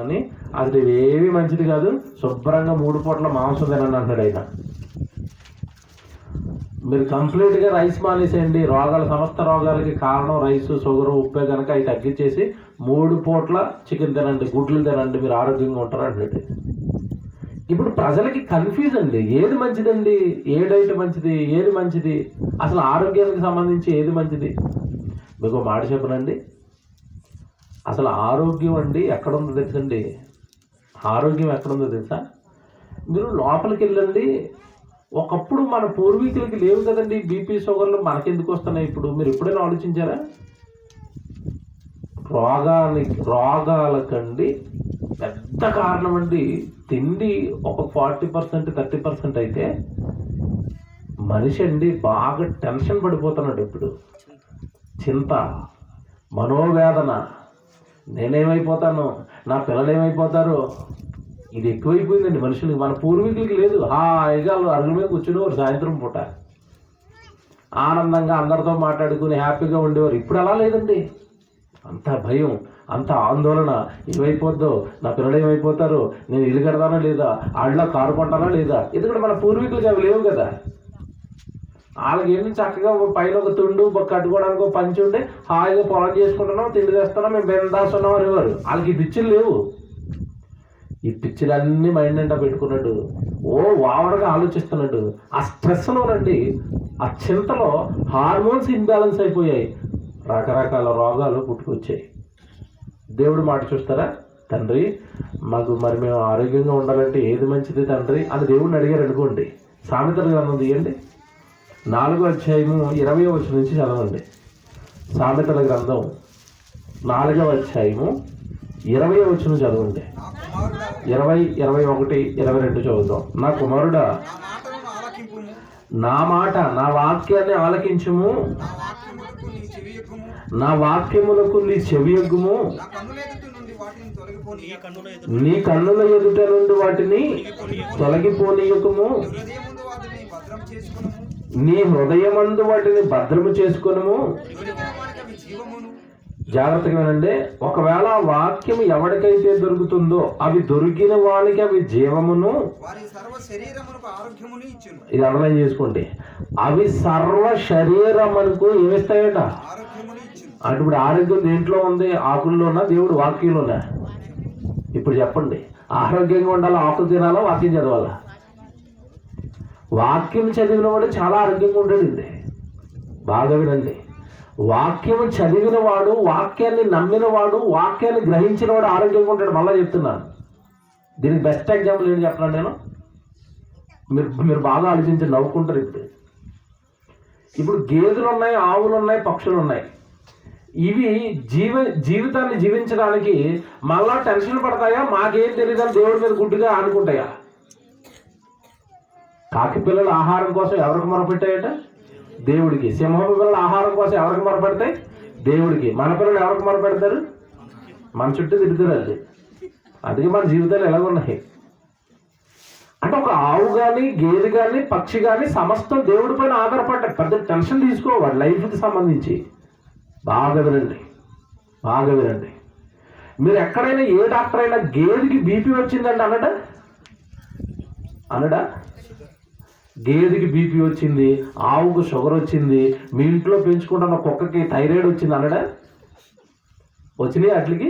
అని అది ఏవి మంచిది కాదు, శుభ్రంగా 3 పూట్ల మాంసం తినండి అంటాడు ఆయన. మీరు కంప్లీట్గా రైస్ మానేసేయండి, సమస్త రోగాలకి కారణం రైస్, షుగర్, ఉప్పే కనుక అవి తగ్గించేసి 3 పూట్ల చికెన్ తినండి, గుడ్లు తినండి, మీరు ఆరోగ్యంగా ఉంటారు అంటే. ఇప్పుడు ప్రజలకి కన్ఫ్యూజ్ అండి, ఏది మంచిదండి, ఏ డైట్ మంచిది, ఏది మంచిది, అసలు ఆరోగ్యానికి సంబంధించి ఏది మంచిది. మీకు మాట చెప్పనండి, అసలు ఆరోగ్యం అండి ఎక్కడుందో తెలుసండి, ఆరోగ్యం ఎక్కడుందో తెలుసా? మీరు లోపలికి వెళ్ళండి. ఒకప్పుడు మన పూర్వీకులకి లేవు కదండి బీపీ, షుగర్లు, మనకెందుకు వస్తున్నాయి ఇప్పుడు? మీరు ఎప్పుడైనా ఆలోచించారా? రోగాలకండి పెద్ద కారణం అండి తిండి. ఒక 40% 30% అయితే మనిషి అండి బాగా టెన్షన్ పడిపోతున్నాడు. ఇప్పుడు చింత, మనోవేదన, నేనేమైపోతాను, నా పిల్లలు ఏమైపోతారు, ఇది ఎక్కువైపోయిందండి మనుషులకి. మన పూర్వీకులకి లేదు. హాయిగా అరుగుల మీద కూర్చునేవారు, సాయంత్రం పూట ఆనందంగా అందరితో మాట్లాడుకుని హ్యాపీగా ఉండేవారు. ఇప్పుడు అలా లేదండి. అంత భయం, అంత ఆందోళన, ఏమైపోద్దో, నా పిల్లలు ఏమైపోతారు, నేను ఇల్లు కడతానా లేదా, ఆళ్ళ కారు కొంటానా లేదా. ఎందుకంటే మన పూర్వీకులకి అవి లేవు కదా. వాళ్ళకి ఏంటి, చక్కగా పైన ఒక తుండు కట్టుకోవడానికి ఒక పంచి ఉంటే హాయిగా పొలం చేసుకుంటున్నాం, తిండి చేస్తున్నాం, మేము బెందాస్తున్నాం అనేవారు. వాళ్ళకి ఈ పిచ్చిలు లేవు. ఈ పిచ్చిలన్నీ మైండ్ నిండా పెట్టుకున్నాడు, వావడగా ఆలోచిస్తున్నాడు. ఆ స్ట్రెస్లోనండి, ఆ చింతలో హార్మోన్స్ ఇంబ్యాలెన్స్ అయిపోయాయి, రకరకాల రోగాలు పుట్టుకొచ్చాయి. దేవుడు మాట చూస్తారా? తండ్రి మరి మేము ఆరోగ్యంగా ఉండాలంటే ఏది మంచిది తండ్రి అని దేవుడిని అడిగారు అనుకోండి. సామెతల గ్రంథం తీయండి, 4వ అధ్యాయము 20వ వచనం నుంచి చదవండి. సామెతల గ్రంథం 4వ అధ్యాయము 20వ వచనం చదవండి. 20, 21, 22 చదువుతాం. నా కుమారుడా, నా మాట, నా వాక్యాన్ని ఆలకించుము, నా వాక్యములకు నీ చెవియొగ్గుము, నీ కన్నుల ఎదుట నుండి వాటిని తొలగిపోనీయకుము, నీ హృదయమందు వాటిని భద్రము చేసుకొనుము. జాగ్రత్తగా వినండి. ఒకవేళ వాక్యం ఎవరికైతే దొరుకుతుందో అవి దొరికిన వానికి అవి జీవమును, ఇది అర్థం చేసుకోండి, అవి సర్వ శరీరమునకు ఏమిస్తాయట. అంటే ఇప్పుడు ఆరోగ్యం దేంట్లో ఉంది? ఆకుల్లోనా, దేవుడు వాక్యంలోనా? ఇప్పుడు చెప్పండి, ఆరోగ్యంగా ఉండాలా, ఆకులు తినాలా, వాక్యం చదవాలా? వాక్యం చదివిన వాడు చాలా ఆరోగ్యంగా ఉంటాడండి. బాగా వినండి, వాక్యం చదివిన వాడు, వాక్యాన్ని నమ్మిన వాడు, వాక్యాన్ని గ్రహించిన వాడు ఆరోగ్యంగా ఉంటాడు. మళ్ళీ చెప్తున్నాను, దీనికి బెస్ట్ ఎగ్జాంపుల్ ఏంటి చెప్తున్నాను నేను, మీరు బాగా ఆలోచించి నవ్వుకుంటారు. ఇప్పుడు గేదెలు ఉన్నాయి, ఆవులు ఉన్నాయి, పక్షులు ఉన్నాయి. ఇవి జీవితాన్ని జీవించడానికి మళ్ళా టెన్షన్ పడతాయా? మాకేం తెలియదని దేవుడి మీద గుడ్డుగా ఆనుకుంటాయా? కాకి పిల్లల ఆహారం కోసం ఎవరికి మొరపెట్టాయట? దేవుడికి. సింహం పిల్లల ఆహారం కోసం ఎవరికి మొరపెడతాయి? దేవుడికి. మన పిల్లలు ఎవరికి మొరపెడతారు? మన చుట్టూ తిరుగుతారు. అది అందుకే మన జీవితాలు ఎలాగున్నాయి అంటే, ఒక ఆవు కానీ, గేదె కానీ, పక్షి కానీ సమస్తం దేవుడి పైన ఆధారపడ్డారు. పెద్ద టెన్షన్ తీసుకోవాలి లైఫ్కి సంబంధించి. బాగా వినండి, బాగా వినండి. మీరు ఎక్కడైనా ఏ డాక్టర్ అయినా గేదెకి బీపీ వచ్చిందంటే అనడా? గేదెకి బీపీ వచ్చింది, ఆవుకు షుగర్ వచ్చింది, మీ ఇంట్లో పెంచుకుంటున్న కుక్కకి థైరాయిడ్ వచ్చింది అనడా? వచ్చినాయి? అట్లకి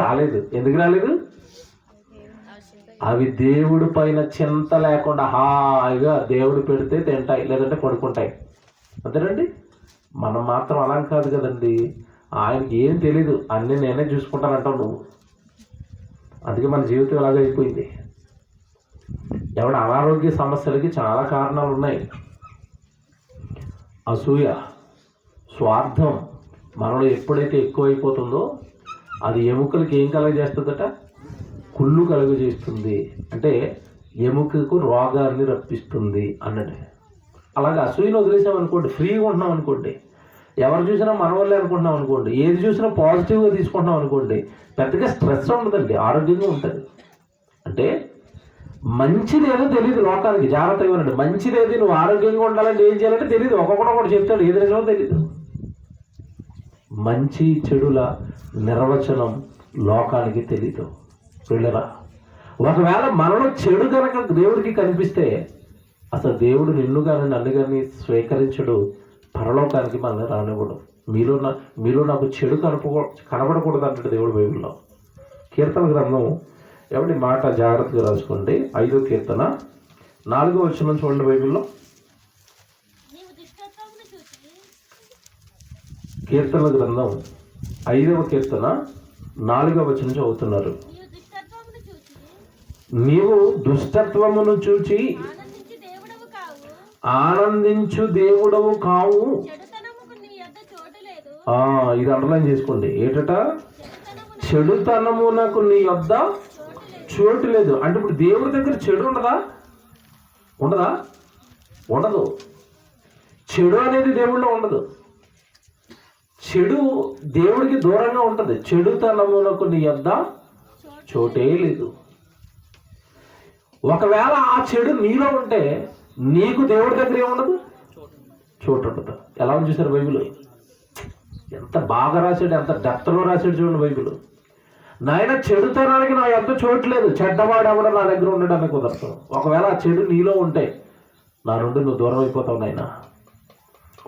రాలేదు. ఎందుకు రాలేదు? అవి దేవుడి పైన చింత లేకుండా హాయిగా దేవుడు పెడితే తింటాయి, లేదంటే పడుకుంటాయి. అంతేనండి. మనం మాత్రం అలా కాదు కదండి. ఆయనకి ఏం తెలీదు, అన్నీ నేనే చూసుకుంటానంటావు నువ్వు. అందుకే మన జీవితం ఇలాగ అయిపోయింది. ఎవడ అనారోగ్య సమస్యలకి చాలా కారణాలు ఉన్నాయి. అసూయ, స్వార్థం మనలో ఎప్పుడైతే ఎక్కువైపోతుందో అది ఎముకలకి ఏం కలుగజేస్తుందట? కుళ్ళు కలుగజేస్తుంది. అంటే ఎముకకు రోగాన్ని రప్పిస్తుంది అన్నట్టు. అలాగే అసూయను వదిలేసామనుకోండి, ఫ్రీగా ఉంటున్నాం అనుకోండి, ఎవరు చూసినా మన వల్లే అనుకుంటున్నాం అనుకోండి, ఏది చూసినా పాజిటివ్గా తీసుకుంటున్నాం అనుకోండి, పెద్దగా స్ట్రెస్ ఉండదండి, ఆరోగ్యంగా ఉంటుంది. అంటే మంచిది ఏదో తెలియదు లోకానికి. జాగ్రత్తగా ఉండండి. మంచిదేది, నువ్వు ఆరోగ్యంగా ఉండాలంటే ఏం చేయాలంటే తెలియదు. ఒక్కొక్కడు చెప్తాడు, ఏది నిజమో తెలియదు. మంచి చెడుల నిర్వచనం లోకానికి తెలీదు. పిల్లరా, ఒకవేళ మనలో చెడు కనుక దేవుడికి కనిపిస్తే అసలు దేవుడు నిన్ను కానీ నన్ను కానీ స్వీకరించడు, పరలోకానికి మనల్ని రానివ్వడు. మీలో నాకు చెడు కనబడకూడదు అంటాడు దేవుడు బైబిల్లో. కీర్తన గ్రంథం ఎవరి మాట జాగ్రత్తగా రాసుకోండి. 5వ కీర్తన 4వ వచనం చూడండి బైబిల్లో. కీర్తన గ్రంథం 5వ కీర్తన 4వ వచనం చదువుతున్నారు. నీవు దుష్టత్వమును చూచి ఆనందించు దేవుడవు కావు. ఇది అండర్లైన్ చేసుకోండి. ఏటట? చెడుతనమునకు నీ యొద్ద చోటు లేదు. అంటే ఇప్పుడు దేవుడి దగ్గర చెడు ఉండదా? ఉండదు. చెడు అనేది దేవుడిలో ఉండదు. చెడు దేవుడికి దూరంగా ఉంటుంది. చెడుతనమునకు నీ యొద్ద చోటే లేదు. ఒకవేళ ఆ చెడు నీలో ఉంటే నీకు దేవుడి దగ్గర ఏముండదు, చోటు ఉండదు. ఎలా ఉంది చూసారు బైబిల్? ఎంత బాగా రాశాడు, ఎంత డెప్త్లో రాశాడు చూడండి బైబిల్. నాయన చెడుతనానికి నా ఎంత చోటు లేదు, చెడ్డవాడు కూడా నా దగ్గర ఉండడానికి కుదరదు. ఒకవేళ ఆ చెడు నీలో ఉంటే నా నుండి నువ్వు దూరం అయిపోతావు నాయన.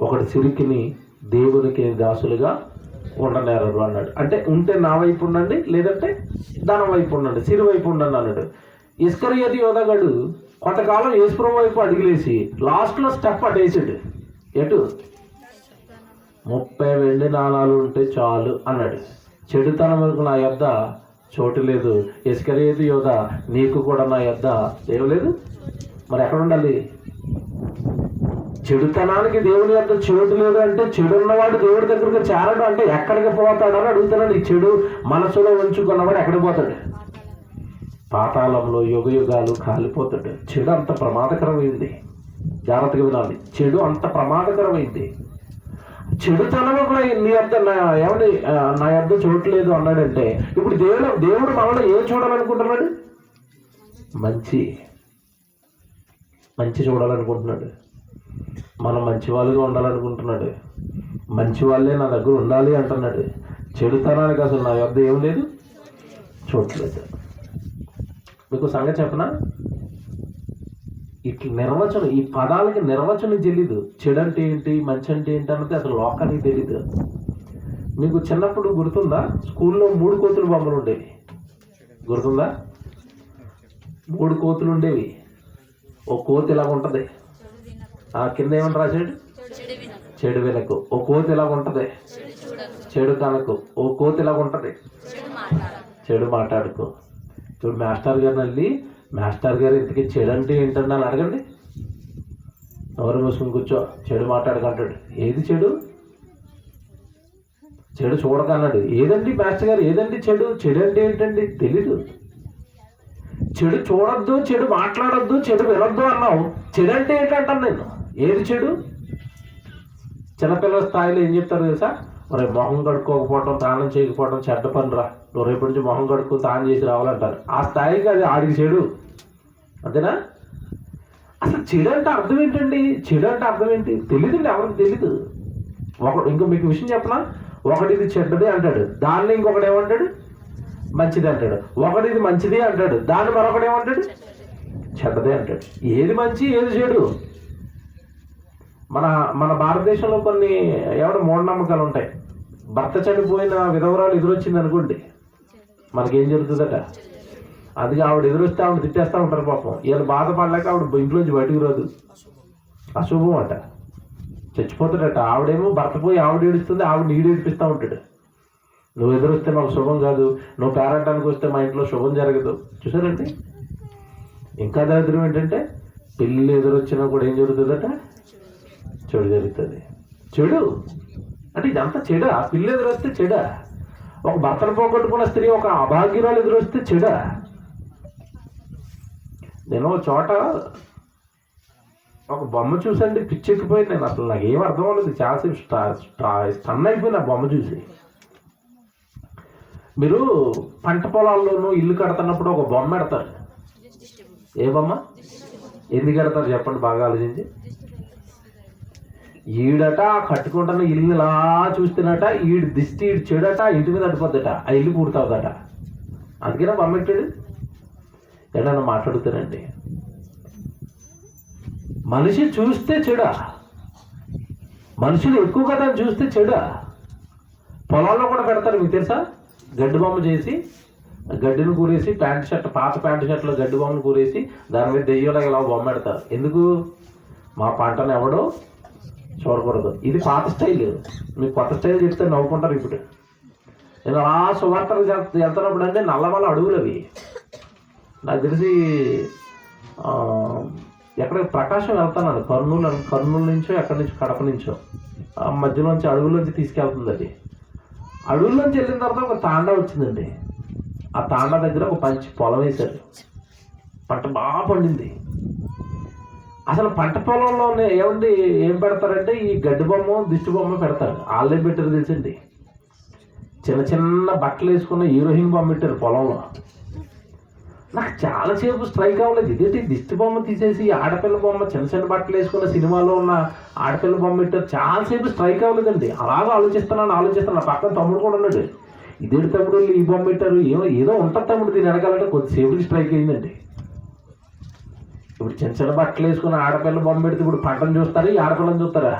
ఒకటి సిరికిని దేవునికి దాసులుగా ఉండనేరరు అన్నాడు. అంటే ఉంటే నా వైపు ఉండండి, లేదంటే దాని వైపు ఉండండి, సిరి వైపు ఉండండి అన్నాడు. ఇస్కరియోతు యోధగాడు కొంతకాలం యేసుప్రభువు వైపు అడుగులేసి లాస్ట్లో స్టెప్ అటేసాడు. ఎటు? 30 వెండి నాణాలు ఉంటే చాలు అన్నాడు. చెడుతనం వరకు నా యొద్ద చోటు లేదు. ఇస్కరియోతు యోధ, నీకు కూడా నా యొద్ద ఏమలేదు. మరి ఎక్కడ ఉండాలి? చెడుతనానికి దేవుని యొద్ద చోటు లేదు అంటే చెడు ఉన్నవాడు దేవుడి దగ్గరకు చేరడు అంటే ఎక్కడికి పోతాడని అడుగుతున్నాడు. ఈ చెడు మనసులో ఉంచుకున్నవాడు ఎక్కడికి పోతాడు? పాతాళంలో యుగాలు కాలిపోతాడు. చెడు అంత ప్రమాదకరమైంది. జాగ్రత్తగా వినాలి. చెడు అంత ప్రమాదకరమైంది. చెడుతనం కూడా నీ యొద్ద నా యొద్ద చూడలేదు అన్నాడంటే ఇప్పుడు దేవుడు మనలో ఏం చూడాలనుకుంటున్నాడు? మంచి చూడాలనుకుంటున్నాడు. మనం మంచి వాళ్ళుగా ఉండాలనుకుంటున్నాడు. మంచి వాళ్ళే నా దగ్గర ఉండాలి అంటున్నాడు. చెడుతనానికి అసలు నా యొద్ద ఏం లేదు, చూడలేదు. మీకు సంగతి చెప్పనా? ఇట్లా నిర్వచనం, ఈ పదాలకి నిర్వచనం తెలీదు. చెడు అంటే ఏంటి, మంచి అంటే ఏంటి అన్నది అసలు లోకానికి తెలీదు. మీకు చిన్నప్పుడు గుర్తుందా? స్కూల్లో 3 కోతుల బొమ్మలు ఉండేవి. గుర్తుందా? 3 కోతులు ఉండేవి. ఓ కోతి ఇలాగ ఉంటుంది, ఆ కింద ఏమని రాశాడు? చెడు వినకు. ఓ కోతి ఇలాగ ఉంటుంది, చెడు కనకు. ఓ కోతి ఇలాగ ఉంటుంది, చెడు మాట్లాడుకో. ఇప్పుడు మాస్టర్ గారిని వెళ్ళి, మాస్టర్ గారు ఇంతకీ చెడు అంటే ఏంటన్నా అని అడగండి. ఎవరు మూసుకుని కూర్చో, చెడు మాట్లాడుకుంటాడు. ఏది చెడు? చెడు చూడకన్నాడు. ఏదండి మాస్టర్ గారు, ఏదండి చెడు? చెడు అంటే ఏంటండి? తెలీదు. చెడు చూడొద్దు, చెడు మాట్లాడొద్దు, చెడు వినొద్దు అన్నావు. చెడు అంటే ఏంటంటాను నేను. ఏది చెడు? చిన్నపిల్లల స్థాయిలో ఏం చెప్తారు తెలుసా? మరి మొహం కడుక్కోకపోవటం, స్నానం చేయకపోవడం చెడ్డ పనిరా, నువ్వు రేపటి నుంచి మొహం కడుక్కొని స్నానం చేసి రావాలంటారు. ఆ స్థాయికి అది ఆడికి చెడు. అంతేనా? అసలు చెడు అంటే అర్థం ఏంటండి? చెడు అంటే అర్థం ఏంటి తెలియదండి, ఎవరికి తెలీదు. ఇంకో మీకు విషయం చెప్పనా? ఒకటి ఇది చెడ్డది అంటాడు, దాన్ని ఇంకొకటి ఏమంటాడు? మంచిది అంటాడు. ఒకటి ఇది మంచిది అంటాడు, దాన్ని మరొకటి ఏమంటాడు? చెడ్డదే అంటాడు. ఏది మంచి, ఏది చెడు? మన భారతదేశంలో కొన్ని మూఢనమ్మకాలు ఉంటాయి. భర్త చనిపోయిన విధవరాలు ఎదురొచ్చింది అనుకోండి, మనకేం జరుగుతుందట? అది ఆవిడ ఎదురొస్తే ఆవిడ తిట్టేస్తూ ఉంటారు పాపం. వీళ్ళు బాధపడలేక ఆవిడ ఇంట్లోంచి బయటకు రాదు. అశుభం అట, చచ్చిపోతాడట. ఆవిడేమో భర్త పోయి ఆవిడ ఏడుస్తుంది, ఆవిడ నీడు ఏడిపిస్తూ ఉంటాడు. నువ్వు ఎదురొస్తే మాకు శుభం కాదు, నువ్వు పేరంటానికి వస్తే మా ఇంట్లో శుభం జరగదు. చూసారండి? ఇంకా దరిద్రం ఏంటంటే పిల్లలు ఎదురొచ్చినా కూడా ఏం జరుగుతుందట? చెడు జరుగుతుంది. చెడు అంటే ఇదంతా చెడా? పిల్ల ఎదురొస్తే చెడా? ఒక భర్తను పోగొట్టుకున్న స్త్రీ, ఒక అభాగ్యురాలు ఎదురొస్తే చెడా? నేను చోట ఒక బొమ్మ చూసండి, పిచ్చెక్కిపోయింది. నేను అసలు నాకు ఏం అర్థం అవ్వలేదు. చాలాసేపు స్టన్ అయిపోయింది ఆ బొమ్మ చూసి. మీరు పంట పొలాల్లోనూ ఇల్లు కడుతున్నప్పుడు ఒక బొమ్మ పెడతారు. ఏ బొమ్మ? ఎందుకు కడతారు చెప్పండి, బాగా ఆలోచించి. ఈడట కట్టుకుంటున్న ఇల్లు ఇలా చూస్తున్నట, ఈడు దిష్టి ఈడు చెడట, ఇంటి మీద అడిపోద్దట, ఆ ఇల్లు పూర్తవుదట. అందుకేనా బొమ్మ పెట్టాడు? ఏదైనా మాట్లాడుతానండి, మనిషి చూస్తే చెడా, మనుషులు ఎక్కువ కదా చూస్తే చెడా. పొలాల్లో కూడా పెడతారు, మీకు తెలుసా? గడ్డి బొమ్మ చేసి, గడ్డిని కూరేసి, ప్యాంట్ షర్ట్, పాత ప్యాంట్ షర్ట్లో గడ్డి బొమ్మను కూరేసి దాని మీద దెయ్యంలాగా ఇలా బొమ్మ పెడతారు. ఎందుకు? మా పంటను ఎవడో చూడకూడదు. ఇది పాత స్టైల్. మీకు కొత్త స్టైల్ చెప్తే నవ్వుకుంటారు. ఇప్పుడు నేను ఆ సువార్తలు వెళ్తున్నప్పుడు అంటే నల్లమల్ల అడుగులు అవి. నాకు తెలిసి ఎక్కడ ప్రకాశం వెళ్తున్నాను, కర్నూలు నుంచో ఎక్కడి నుంచో, కడప నుంచో, ఆ మధ్యలోంచి అడవుల్లోంచి తీసుకెళ్తుంది. అది అడవుల్లోంచి వెళ్ళిన తర్వాత ఒక తాండా వచ్చిందండి. ఆ తాండా దగ్గర ఒక మంచి పొలం వేశారు. పంట బాగా పండింది. అసలు పంట పొలంలోనే ఏం పెడతారంటే ఈ గడ్డి బొమ్మ, దిష్టి బొమ్మ పెడతారు. వాళ్ళే పెట్టారు తెలిసింది. చిన్న చిన్న బట్టలు వేసుకున్న హీరోయిన్ బొమ్మ పెట్టారు పొలంలో. నాకు చాలాసేపు స్ట్రైక్ అవ్వలేదు. ఇదేంటి దిష్టి బొమ్మ తీసేసి ఆడపిల్ల బొమ్మ, చిన్న చిన్న బట్టలు వేసుకున్న సినిమాలో ఉన్న ఆడపిల్ల బొమ్మ పెట్టారు. చాలాసేపు స్ట్రైక్ అవ్వలేదండి. అలాగా ఆలోచిస్తున్నాను. పక్కన తమ్ముడు కూడా ఉన్నాడు. ఇదేంటి తమ్ముడు ఈ బొమ్మ పెట్టారు, ఏదో ఉంటుంది తమ్ముడు దీని వెనకాలంటే కొద్దిసేపుకి స్ట్రైక్ అయిందండి. ఇప్పుడు చిన్న చిన్న బట్టలు వేసుకున్న ఆడపిల్ల బొమ్మ పెడితే ఇప్పుడు పంటను చూస్తారా, ఈ ఆడపిల్లని చూస్తారా?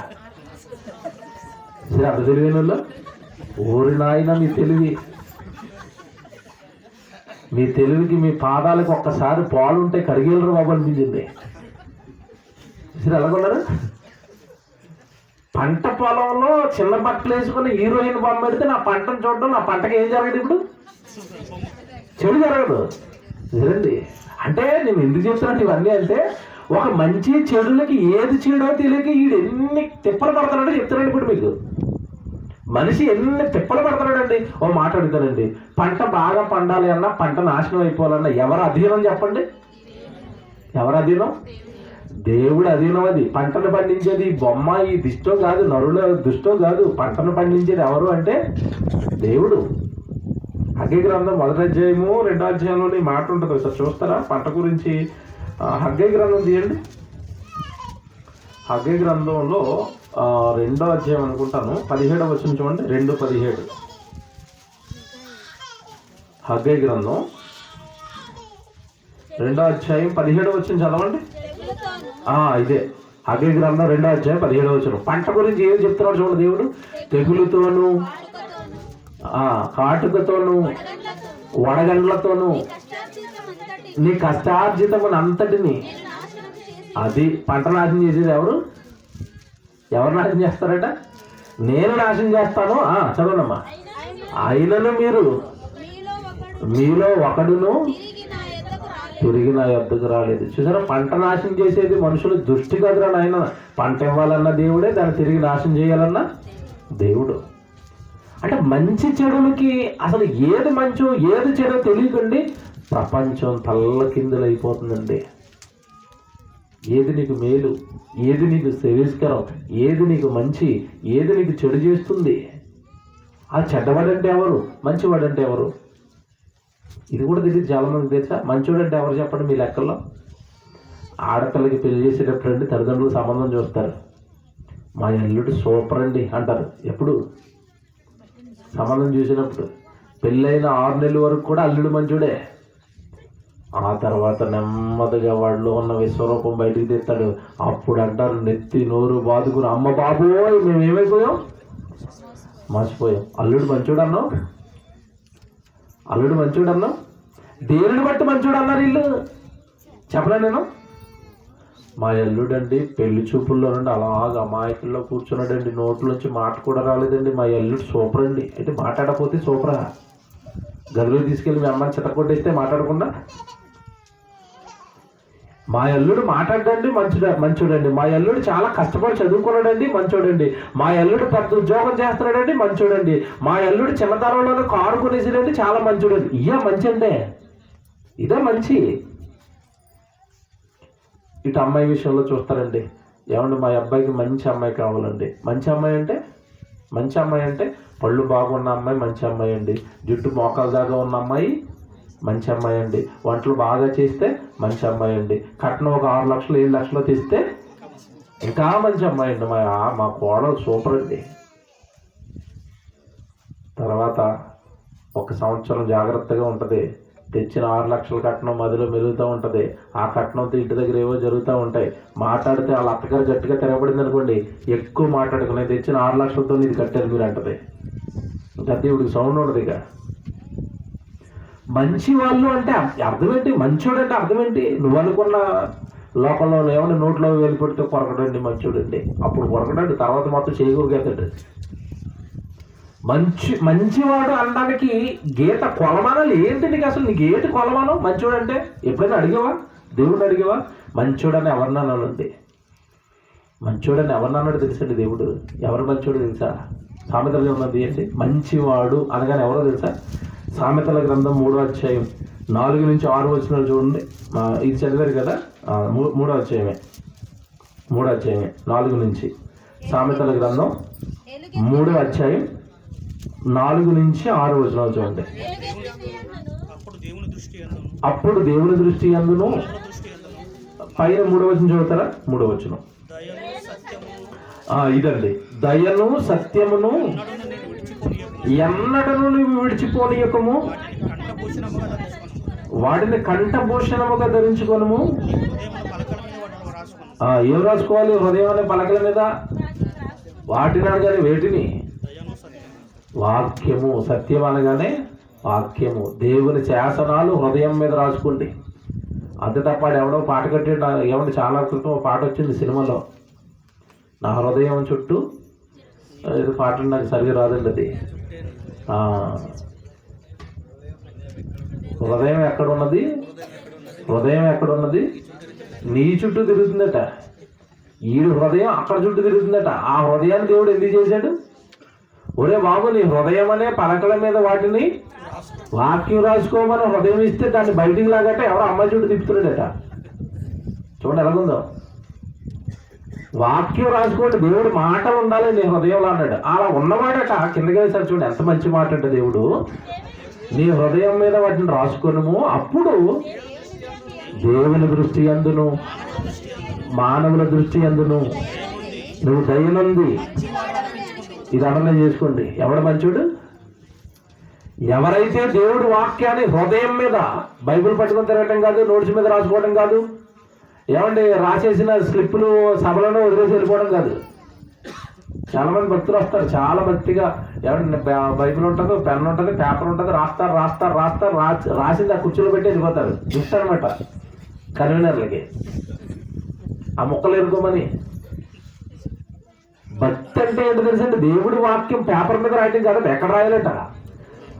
సరే, అంత తెలివైన వాళ్ళు. ఓరి నాయన, మీ తెలివికి మీ పాదాలకు ఒక్కసారి పాలుంటే కడిగేలరు బాబు అనిపించింది. సరే, ఎలాగొన్నారు? పంట పొలంలో చిన్న బట్టలు వేసుకుని హీరోయిన్ బొమ్మ పెడితే నా పంటను చూడడం, నా పంటకి ఏం జరగదు? ఇప్పుడు చెడు జరగదు. సరేండి, అంటే నేను ఎందుకు చెప్తున్నాను ఇవన్నీ అంటే, ఒక మంచి చెడులకి ఏది చెడో తెలియక వీడు ఎన్ని తిప్పలు పడతాడో చెప్తున్నాడు. ఇప్పుడు మీకు మనిషి ఎన్ని తిప్పలు పడతాడండి. ఓ మాట అడుగుతానండి, పంట బాగా పండాలి అన్నా, పంట నాశనం అయిపోవాలన్నా ఎవరు అధీనం చెప్పండి? ఎవరు అధీనం? దేవుడు అధీనం. అది పంటను పండించేది బొమ్మ, ఈ దిష్టో కాదు, నరుల దుష్టో కాదు. పంటను పండించేది ఎవరు అంటే దేవుడు. హగ్గై గ్రంథం 1వ అధ్యాయము 2వ అధ్యాయంలోని మాట ఉంటుంది. ఒకసారి చూస్తారా పంట గురించి? హగ్గై గ్రంథం తీయండి. హగ్గై గ్రంథంలో 2వ అధ్యాయం అనుకుంటాను, 17వ వచనం చూడండి. 2:17. హగ్గై గ్రంథం 2వ అధ్యాయం 17వ వచనం చదవండి. ఇదే హగ్గై గ్రంథం 2వ అధ్యాయం 17వ వచనం. పంట గురించి ఏం చెప్తున్నాడు చూడండి దేవుడు. తెగులుతోనూ, కాటుకతోనూ, వడగండ్లతోనూ నీ కష్టార్జితమును అంతటిని. అది పంట నాశనం చేసేది ఎవరు? ఎవరు నాశనం చేస్తారట? నేను నాశనం చేస్తాను. చదవనమ్మా. ఆయనను మీలో ఒకడును తిరిగి నా యొద్దకు రాలేదు. చూసారా, పంట నాశనం చేసేది మనుషులు దృష్టి కదరా నాయన. పంట ఇవ్వాలన్న దేవుడే, దాన్ని తిరిగి నాశనం చేయాలన్న దేవుడు. అంటే మంచి చెడులకి అసలు ఏది మంచో ఏది చెడో తెలియకండి ప్రపంచం తల్లకిందులైపోతుందండి. ఏది నీకు మేలు, ఏది నీకు శ్రేయస్కరం, ఏది నీకు మంచి, ఏది నీకు చెడు చేస్తుంది. ఆ చెడ్డవాడంటే ఎవరు, మంచివాడంటే ఎవరు? ఇది కూడా తెలియదు చాలా మందికి. తెలుసా మంచివాడంటే ఎవరు చెప్పండి మీ లెక్కల్లో? ఆడపిల్లకి పెళ్లి చేసేటప్పుడు అండి తల్లిదండ్రులు సంబంధం చూస్తారు. మా అల్లుడు సూపర్ అండి అంటారు. ఎప్పుడు? సంబంధం చూసినప్పుడు. పెళ్ళైన 6 నెలల వరకు కూడా అల్లుడు మంచోడే. ఆ తర్వాత నెమ్మదిగా వాడిలో ఉన్న విశ్వరూపం బయటికి తెస్తాడు. అప్పుడు అంటారు నెత్తి నోరు బాదుకుని, అమ్మ బాబోయ్ మేము ఏమైపోయాం, మర్చిపోయాం. అల్లుడు మంచోడు అన్నావు, అల్లుడు మంచోడు అన్నావు. దేవుని బట్టి మంచోడు అన్నారు వీళ్ళు. చెప్పలే నేను? మా అల్లుడండి పెళ్లి చూపుల్లో నుండి అలాగ అమాయకుల్లో కూర్చున్నాడండి. నోట్లోంచి మాట కూడా రాలేదండి. మా అల్లుడు సూపర్ అండి. అయితే మాట్లాడకపోతే సూపరా? గదిలో తీసుకెళ్ళి మీ అమ్మని చితకొట్టేస్తే మాట్లాడకుండా? మా అల్లుడు మాట్లాడండి మంచోడండి. మా అల్లుడు చాలా కష్టపడి చదువుకున్నాడండి, మంచోడండి. మా అల్లుడు పెద్ద ఉద్యోగం చేస్తున్నాడండి, మంచోడండి. మా అల్లుడు చిన్నతనంలోనే కారు కొనేసాడండి, చాలా మంచోడండి. ఇయ్యా మంచి అంటే? ఇదే మంచి. ఇటు అమ్మాయి విషయంలో చూస్తారండి. ఏమండి మా అబ్బాయికి మంచి అమ్మాయి కావాలండి. మంచి అమ్మాయి అంటే పళ్ళు బాగున్న అమ్మాయి మంచి అమ్మాయి అండి. జుట్టు మోకాల దాకా ఉన్న అమ్మాయి మంచి అమ్మాయి అండి. వంటలు బాగా చేస్తే మంచి అమ్మాయి అండి. కట్నం ఒక 6 లక్షలు 7 లక్షలు తెస్తే ఇంకా మంచి అమ్మాయి అండి. మా కోడలు సూపర్ అండి. తర్వాత 1 సంవత్సరం జాగ్రత్తగా ఉంటుంది. తెచ్చిన 6 లక్షల కట్నం మదిలో మెలుగుతూ ఉంటుంది. ఆ కట్నంతో ఇంటి దగ్గర ఏవో జరుగుతూ ఉంటాయి. మాట్లాడితే వాళ్ళ అత్తగారు గట్టిగా తిరగబడింది అనుకోండి, ఎక్కువ మాట్లాడుకుని నేను తెచ్చిన 6 లక్షలతో ఇది కట్టారు మీరు అంటది. ఇంకా దేవుడికి సౌండ్ ఉండదు. ఇక మంచి వాళ్ళు అంటే అర్థం ఏంటి? మంచోడు అంటే అర్థం ఏంటి? నువ్వు అనుకున్న లోకంలో ఏమన్నా నోట్లో వేలు పెడితే కొరకడండి మంచోడండి. అప్పుడు కొరకడండి, తర్వాత మాత్రం చేయకూడదు. మంచివాడు అనడానికి గీత కొలమానాలు ఏంటి నీకు? అసలు నీకు ఏంటి కొలమానం మంచోడు అంటే? ఎప్పుడైనా అడిగావా? దేవుడిని అడిగావా? మంచోడని ఎవరినన్నానండి? మంచోడని ఎవరినన్నాడు తెలుసండి దేవుడు? ఎవరు మంచోడు తెలుసా? సామెతల గ్రంథం తీయండి. మంచివాడు అనగానే ఎవరో తెలుసా? సామెతల గ్రంథం 3వ అధ్యాయం 4 నుంచి 6 వచనాలు చూడండి. ఇది చదివారు కదా, 3వ అధ్యాయమే 4 నుంచి. సామెతల గ్రంథం 3వ అధ్యాయం 4 నుంచి 6 వచనాలు చూడండి. అప్పుడు దేవుని దృష్టి యందును, పైన 3వ వచనం చదువుతారా? 3వ వచనం ఇదండి. దయను సత్యమును ఎన్నడను నువ్వు విడిచిపోనీయకము, వాటిని కంఠభూషణముగా ధరించుకొనుము. ఏం రాసుకోవాలి? హృదయం అనే పలకల మీద. వాటిని అనగానే వేటిని? వాక్యము. సత్యం అనగానే వాక్యము. దేవుని శాసనాలు హృదయం మీద రాసుకోండి. అంతే తప్ప ఎవడో పాట కట్టాడు. ఏమంటే చాలా క్రితం పాట వచ్చింది సినిమాలో, నా హృదయం చుట్టూ ఏదో పాట. నాకు సరిగా రాదండి అది. హృదయం ఎక్కడున్నది? హృదయం ఎక్కడున్నది? నీ చుట్టూ తిరుగుతుందట. ఈడు హృదయం అక్కడ చుట్టూ తిరుగుతుందట. ఆ హృదయాన్ని దేవుడు ఎందుకు చేశాడు? ఒరే బాబు, నీ హృదయం అనే పలకల మీద వాటిని వాక్యం రాసుకోమని హృదయం ఇస్తే దాన్ని బయటికి లాగట ఎవరో అమ్మాయి చుట్టూ తిప్పుతున్నాడట. చూడండి ఎలాగుందో. వాక్యం రాసుకోండి, దేవుడు మాటలు ఉండాలి నీ హృదయంలో అన్నాడు. అలా ఉన్నవాడట కిందకి వేసాడు. చూడండి ఎంత మంచి మాట అంటే దేవుడు, నీ హృదయం మీద వాటిని రాసుకొనుము, అప్పుడు దేవుని దృష్టి యందును మానవుల దృష్టి యందును నువ్వు దయనుంది. ఇది అర్థం చేసుకోండి. ఎవడు మంచోడు? ఎవరైతే దేవుడు వాక్యాన్ని హృదయం మీద, బైబిల్ పట్టుకొని తిరగటం కాదు, నోట్స్ మీద రాసుకోవడం కాదు, ఏమంటే రాసేసిన స్లిప్పులు సభలను వదిలేసి వెళ్ళిపోవడం కాదు. చాలా మంది భక్తులు వస్తారు చాలా భక్తిగా, ఏమంటే బైబిల్ ఉంటుంది, పెన్ ఉంటుంది, పేపర్ ఉంటుంది, రాస్తారు రాసింది ఆ కుర్చీలో పెట్టి వెళ్ళిపోతారు. ఇస్తారనమాట కన్వీనర్లకి ఆ ముక్కలు ఎరుకోమని. భక్తి అంటే ఏంటో తెలుసండి? దేవుడి వాక్యం పేపర్ మీద రాయటం కాదు, ఎక్కడ రాయాలట?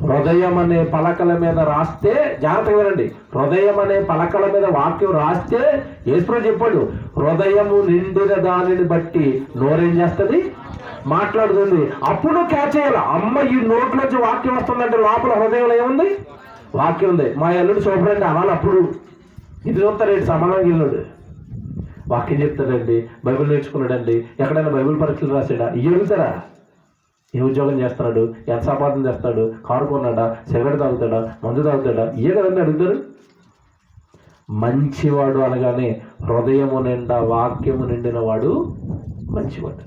హృదయం అనే పలకల మీద రాస్తే, జాగ్రత్తగా వినండి, హృదయం అనే పలకల మీద వాక్యం రాస్తే యేసు చెప్పాడు, హృదయము నిండిన దానిని బట్టి నోరేం చేస్తుంది? మాట్లాడుతుంది. అప్పుడు క్యాచ్ చేయాలి. అమ్మ ఈ నోట్లోంచి వాక్యం వస్తుందంటే లోపల హృదయంలో ఏముంది? వాక్యం ఉంది. మా ఎల్లుడు చూపడండి అనాలి. అప్పుడు ఇది చూస్తారేంటి? సమాధానం ఇల్లుడు వాక్యం చెప్తాడండి, బైబిల్ నేర్చుకున్నాడండి, ఎక్కడైనా బైబిల్ పరీక్షలు రాసాడా? ఇవి అడుగుతారా? ఏ ఉద్యోగం చేస్తున్నాడు, ఎంత సంపాదన చేస్తాడు, కారు కొన్నాడా, సిగరెట్ తాగుతాడా, మందు తాగుతాడా? ఇవే కదండి అడుగుతారు. మంచివాడు అనగానే హృదయము నిండా వాక్యము నిండిన వాడు మంచివాడు.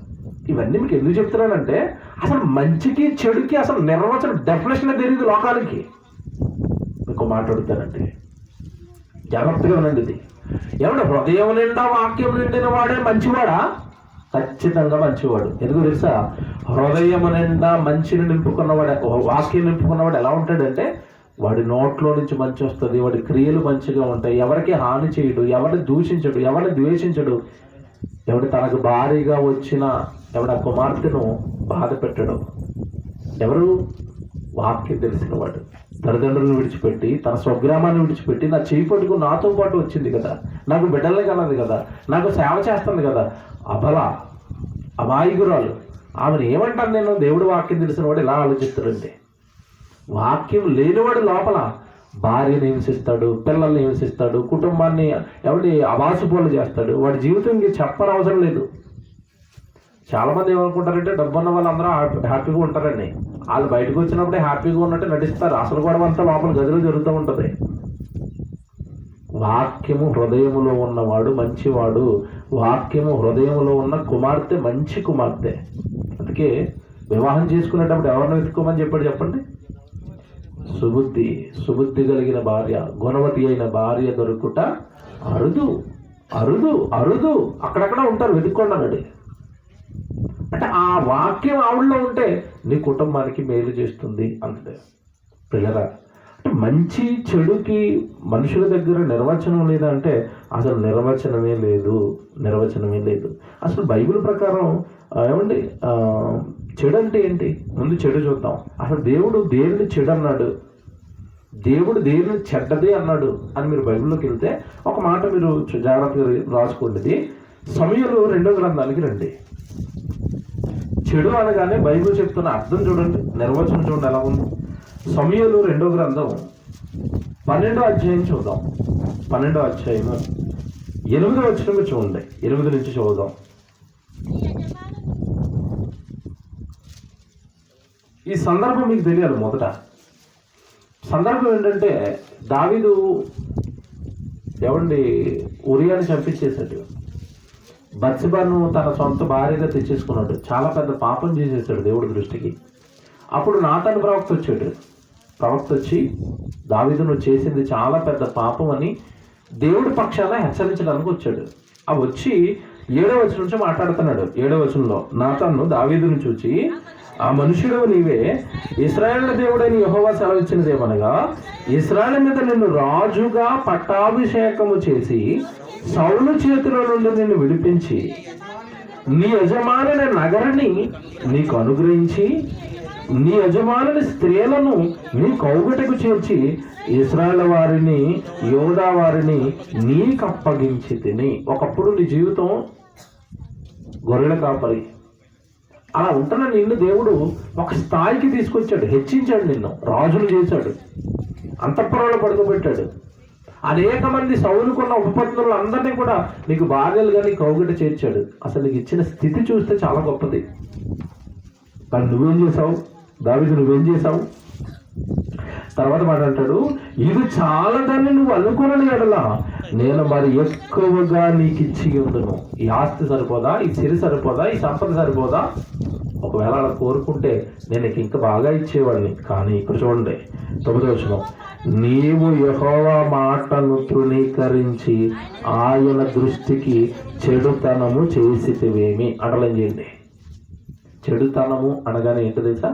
ఇవన్నీ మీకు ఎందుకు చెప్తున్నానంటే, అసలు మంచికి చెడుకి అసలు నిర్వచన డెఫినేషన్ తెలియదు లోకానికి. మీకు మాట్లాడుతానండి, జాగ్రత్తగా ఉండండి. ఇది ఏమన్నా హృదయం నిండా వాక్యం నిండిన వాడే మంచివాడా? ఖచ్చితంగా మంచివాడు. ఎందుకు తెలుసా? హృదయం నిండా మంచిని నింపుకున్నవాడు, వాక్యం నింపుకున్నవాడు ఎలా ఉంటాడంటే, వాడి నోట్లో నుంచి మంచి వస్తుంది, వాడి క్రియలు మంచిగా ఉంటాయి, ఎవరికి హాని చేయడు, ఎవరిని దూషించడు, ఎవరిని ద్వేషించడు, ఎవడు తనకు భారీగా వచ్చిన ఎవడ కుమార్తెను బాధ పెట్టడు. ఎవరు? వాక్యం తెలిసిన వాడు. తల్లిదండ్రులను విడిచిపెట్టి, తన స్వగ్రామాన్ని విడిచిపెట్టి, నా చేయి పట్టుకుని నాతో పాటు వచ్చింది కదా, నాకు బిడ్డలే కలదు కదా, నాకు సేవ చేస్తుంది కదా, అబల అమాయకురాలు, ఆమెను ఏమంటాను నేను? దేవుడు వాక్యం తెలిసిన వాడు ఇలా ఆలోచిస్తాడంటే, వాక్యం లేనివాడు లోపల భార్యను హింసిస్తాడు, పిల్లల్ని హింసిస్తాడు, కుటుంబాన్ని ఎవడి అవాసుపోలు చేస్తాడు. వాడి జీవితం చెప్పనవసరం లేదు. చాలామంది ఏమనుకుంటారంటే, డబ్బు ఉన్న వాళ్ళందరూ హ్యాపీగా ఉంటారండి. వాళ్ళు బయటకు వచ్చినప్పుడే హ్యాపీగా ఉన్నట్టు నటిస్తారు. అసలు గొడవ అంతా లోపల గదిలో జరుగుతూ ఉంటుంది. వాక్యము హృదయములో ఉన్నవాడు మంచివాడు. వాక్యము హృదయములో ఉన్న కుమార్తె మంచి కుమార్తె. అందుకే వివాహం చేసుకునేటప్పుడు ఎవరిని వెతుక్కోమని చెప్పాడు చెప్పండి? సుబుద్ధి కలిగిన భార్య, గుణవతి అయిన భార్య దొరుకుట అరుదు అరుదు అరుదు. అక్కడక్కడ ఉంటారు, వెతుక్కోండి అన్నాడు. అంటే ఆ వాక్యం ఆవిడలో ఉంటే నీ కుటుంబానికి మేలు చేస్తుంది అంటే పిల్లరా. అంటే మంచి చెడుకి మనుషుల దగ్గర నిర్వచనం లేదా అంటే అసలు నిర్వచనమే లేదు. అసలు బైబిల్ ప్రకారం ఏమండి చెడు అంటే ఏంటి? ముందు చెడు చూద్దాం. అసలు దేవుడు దేనిని చెడు అన్నాడు, దేవుడు దేనిని చెడ్డది అన్నాడు అని మీరు బైబిల్లోకి వెళ్తే ఒక మాట మీరు జాగ్రత్తగా రాసుకోండి. సమూయేలు 2వ గ్రంథానికి రండి. చెడు అనగానే బైబిల్ చెప్తున్న అర్థం చూడండి, నిర్వచనం చూడండి ఎలా ఉంది. సమూయేలు 2వ గ్రంథం 12వ అధ్యాయం చూద్దాం. 12వ అధ్యాయము 8వ వచనం చూడండి. 8 నుంచి చూద్దాం. ఈ సందర్భం మీకు తెలియాలి. మొదట సందర్భం ఏంటంటే దావీదు ఉరియాని చంపించేశాడు. బత్షెబను తన సొంత భార్యగా తెచ్చేసుకున్నాడు. చాలా పెద్ద పాపం చేసేసాడు దేవుడి దృష్టికి. అప్పుడు నాతాను ప్రవక్త వచ్చి దావీదు నువ్వు చేసింది చాలా పెద్ద పాపం అని దేవుడి పక్షాన హెచ్చరించడానికి వచ్చాడు. ఆ వచ్చి 7వ వచనం నుంచి మాట్లాడుతున్నాడు. 7వ వచనంలో నాతాను దావీదును చూచి, ఆ మనుషుడు నీవే, ఇశ్రాయేలు దేవుడైన యెహోవా సెలవిచ్చినదేమనగా, ఇశ్రాయేలు మీద నిన్ను రాజుగా పట్టాభిషేకము చేసి సౌలు చేతిలో నుండి నిన్ను విడిపించి నీ యజమానుని నగరాన్ని నీకు అనుగ్రహించి నీ యజమానుని స్త్రీలను నీ కౌగటకు చేర్చి ఇశ్రాయేలు వారిని యోధా వారిని నీకు అప్పగించి తిని. ఒకప్పుడు నీ జీవితం గొర్రెల కాపరి, అలా ఉంటున్న నిన్ను దేవుడు ఒక స్థాయికి తీసుకొచ్చాడు, హెచ్చించాడు, నిన్ను రాజులు చేశాడు, అంతఃపురంలో పడుకోబెట్టాడు. అనేక మంది సౌలుకున్న ఉపపత్నులు అందరినీ కూడా నీకు భార్యలుగా నీ కౌగిట చేర్చాడు. అసలు నీకు ఇచ్చిన స్థితి చూస్తే చాలా గొప్పది. కానీ నువ్వేం చేసావు దావీదు? నువ్వేం చేసావు? తర్వాత మాట అంటాడు, ఇది చాలదని నువ్వు అనుకున్న ఎడల నేను మరి ఎక్కువగా నీకు ఇచ్చి ఉండును. ఈ ఆస్తి సరిపోదా? ఈ సిరి సరిపోదా? ఈ సంపద సరిపోదా? ఒకవేళ అలా కోరుకుంటే నేను నీకు ఇంకా బాగా ఇచ్చేవాడిని. కానీ ఇక్కడ చూడండి 9వ వచనం, నీవు యెహోవా మాటను తృణీకరించి ఆయన దృష్టికి చెడుతనము చేసితివేమి. అండర్లైన్ చేయండి. చెడుతనము అనగానే ఏంటో తెలుసా?